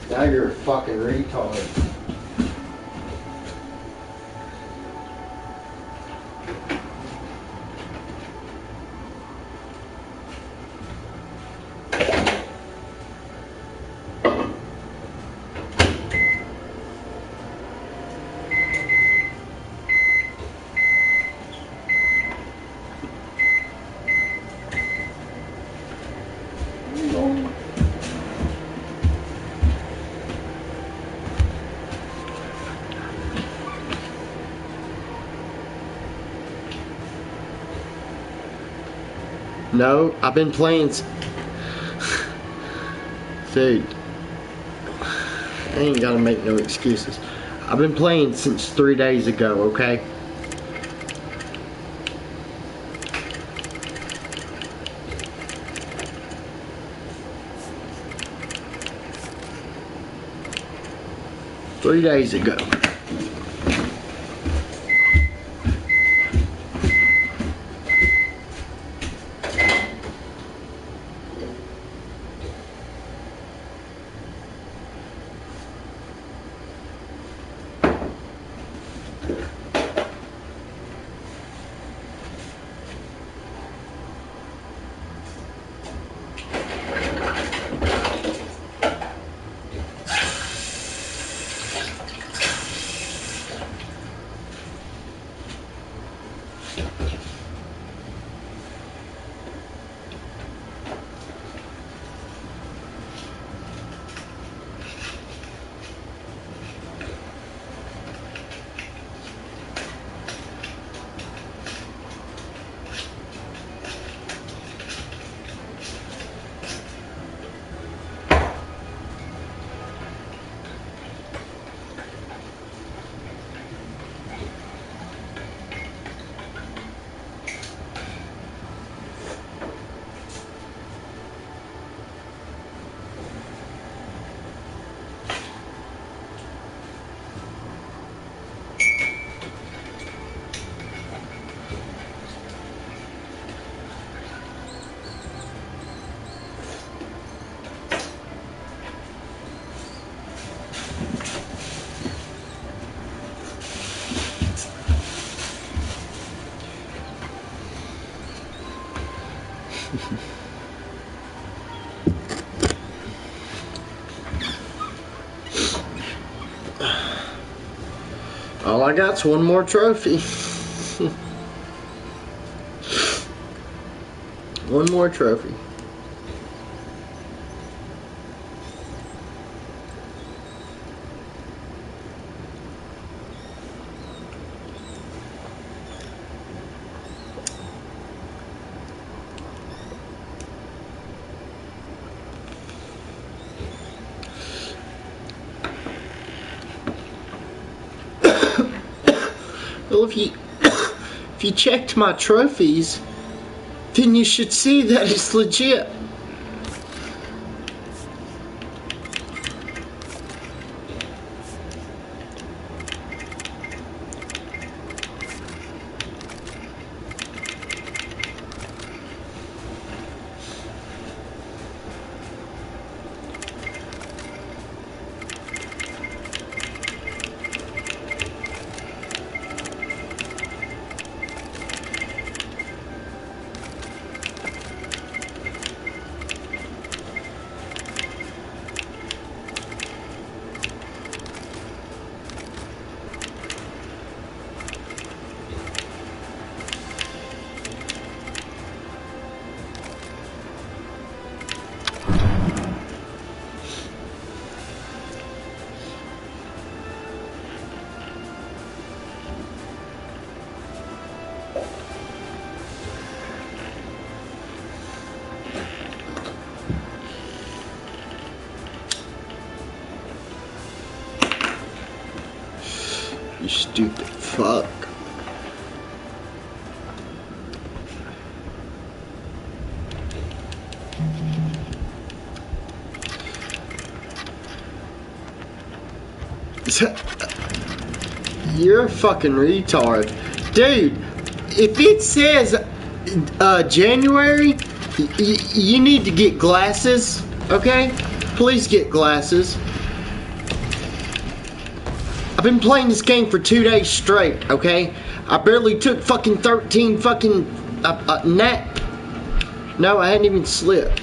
now you're a fucking retard. No, I've been playing. Dude, I ain't gotta make no excuses. I've been playing since 3 days ago, okay? Three days ago. All I got's one more trophy. One more trophy. Well, if you checked my trophies, then you should see that it's legit. You stupid fuck. You're a fucking retard. Dude, if it says January, you need to get glasses, okay? Please get glasses. I've been playing this game for 2 days straight, okay? I barely took fucking 13 fucking nap. No, I hadn't even slept.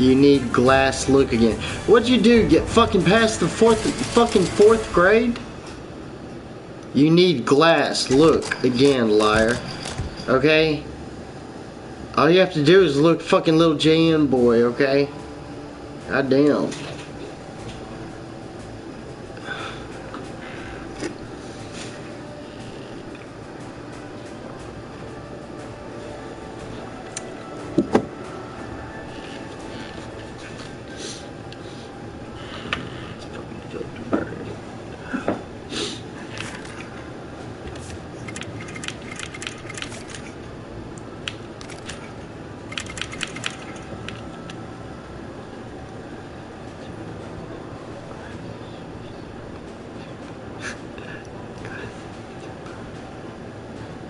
You need glass look again. What'd you do? Get fucking past the fourth grade? You need glass look again, liar. Okay? All you have to do is look fucking little JN boy, okay? God damn.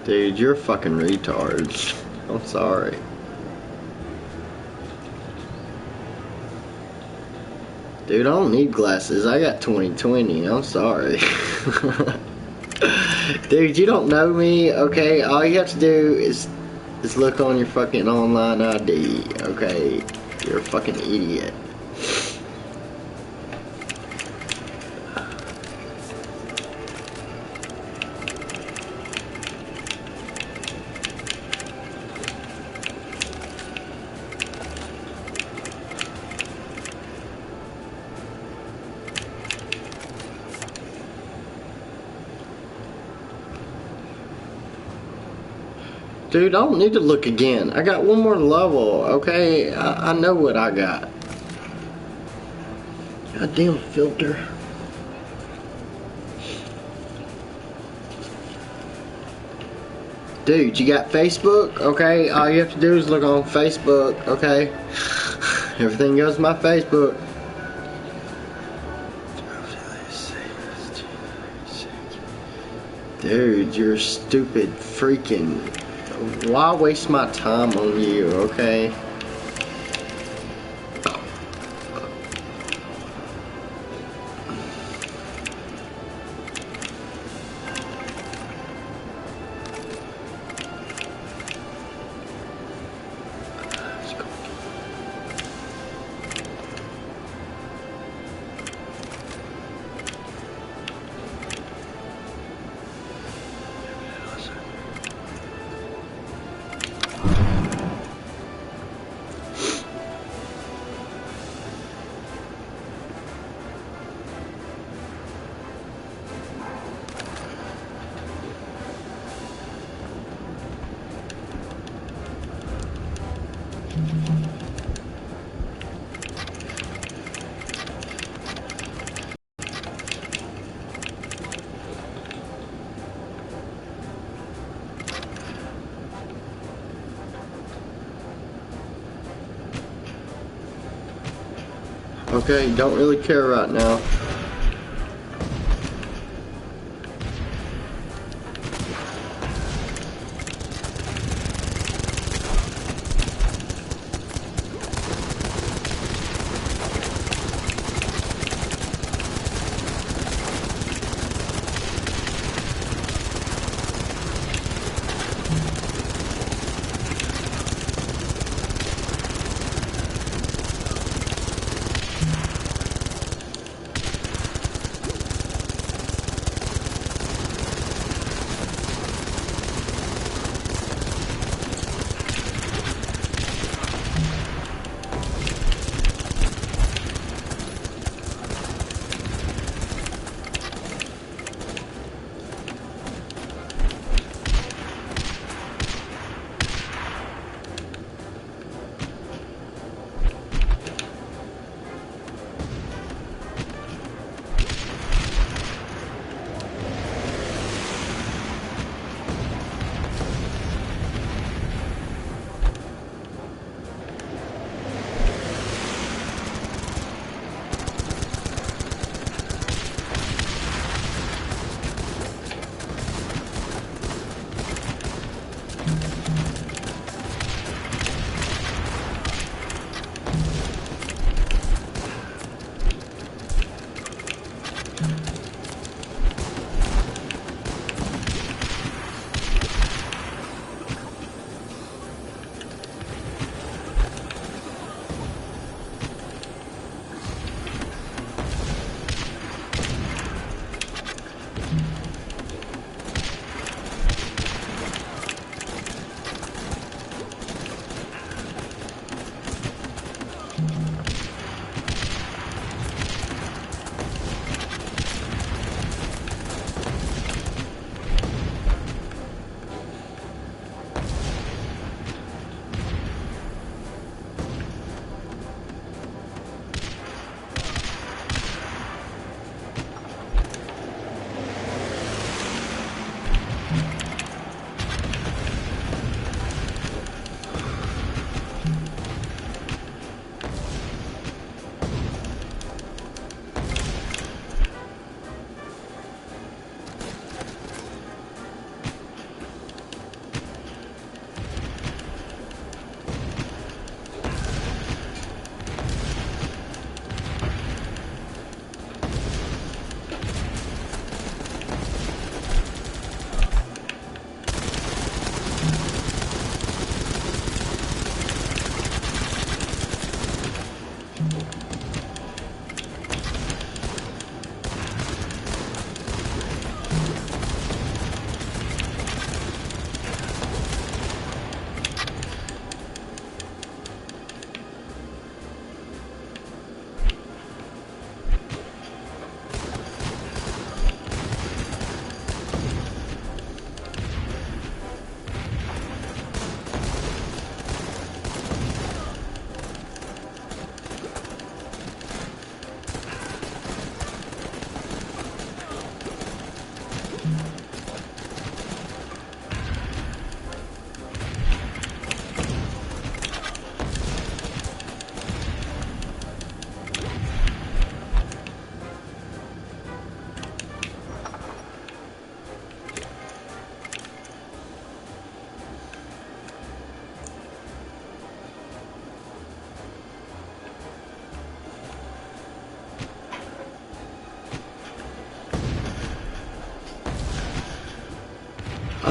Dude, you're fucking retards. I'm sorry. Dude, I don't need glasses. I got 20/20. I'm sorry. Dude, you don't know me, okay? All you have to do is look on your fucking online ID, okay? You're a fucking idiot. Dude, I don't need to look again. I got one more level, okay? I know what I got. Goddamn filter. Dude, you got Facebook, okay? All you have to do is look on Facebook, okay? Everything goes to my Facebook. Dude, you're stupid freaking... Why waste my time on you, okay? Okay, don't really care right now.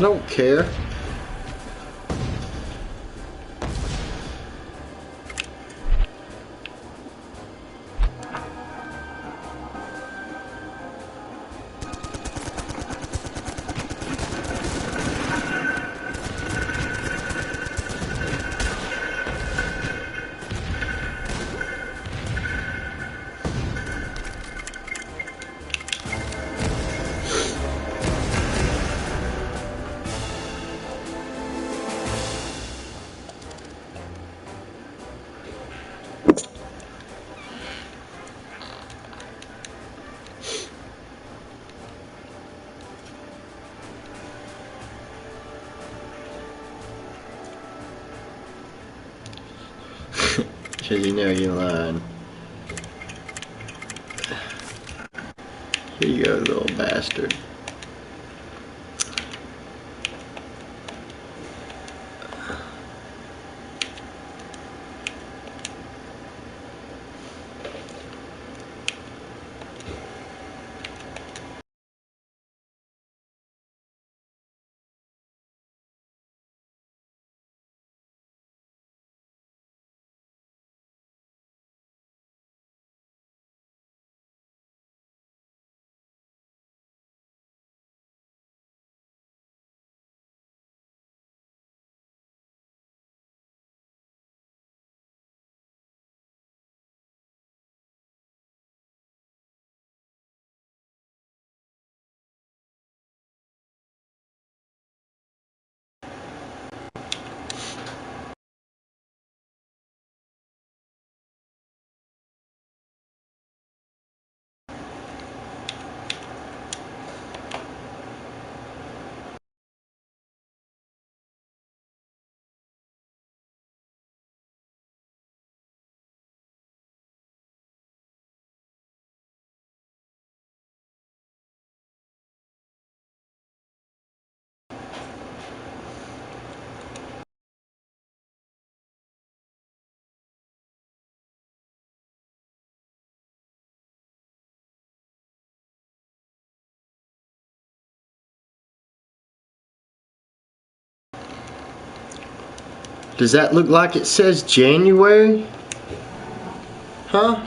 don't care. Cause you know you're lying. Here you go, little bastard. Does that look like it says January? Huh?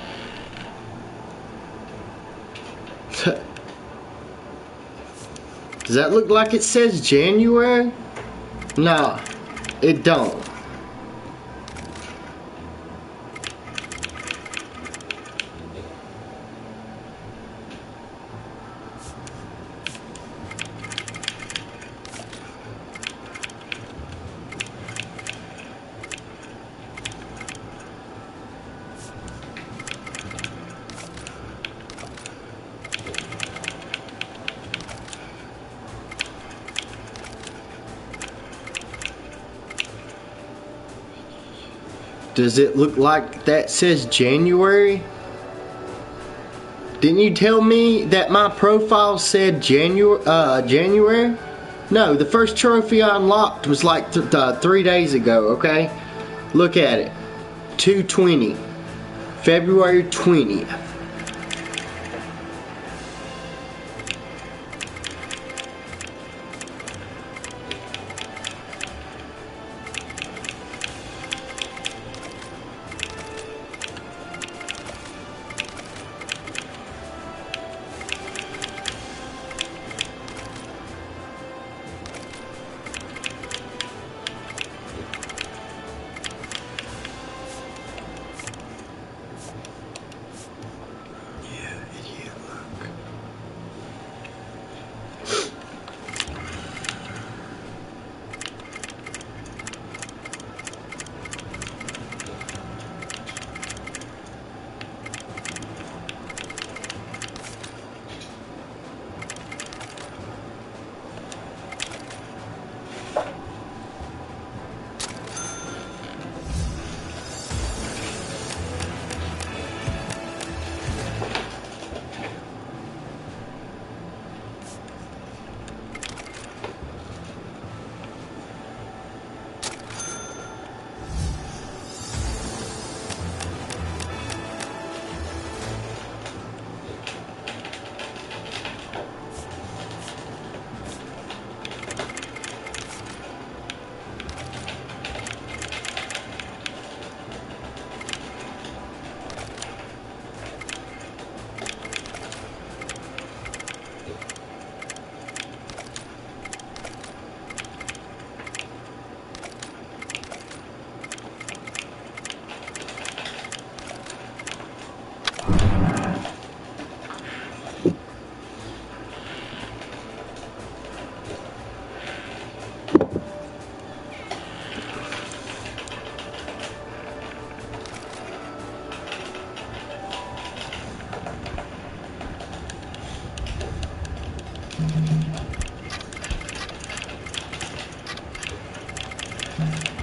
Does that look like it says January? Nah, it don't. Does it look like that says January? Didn't you tell me that my profile said January? No, the first trophy I unlocked was like 3 days ago, okay? Look at it. 2/20. February 20th. you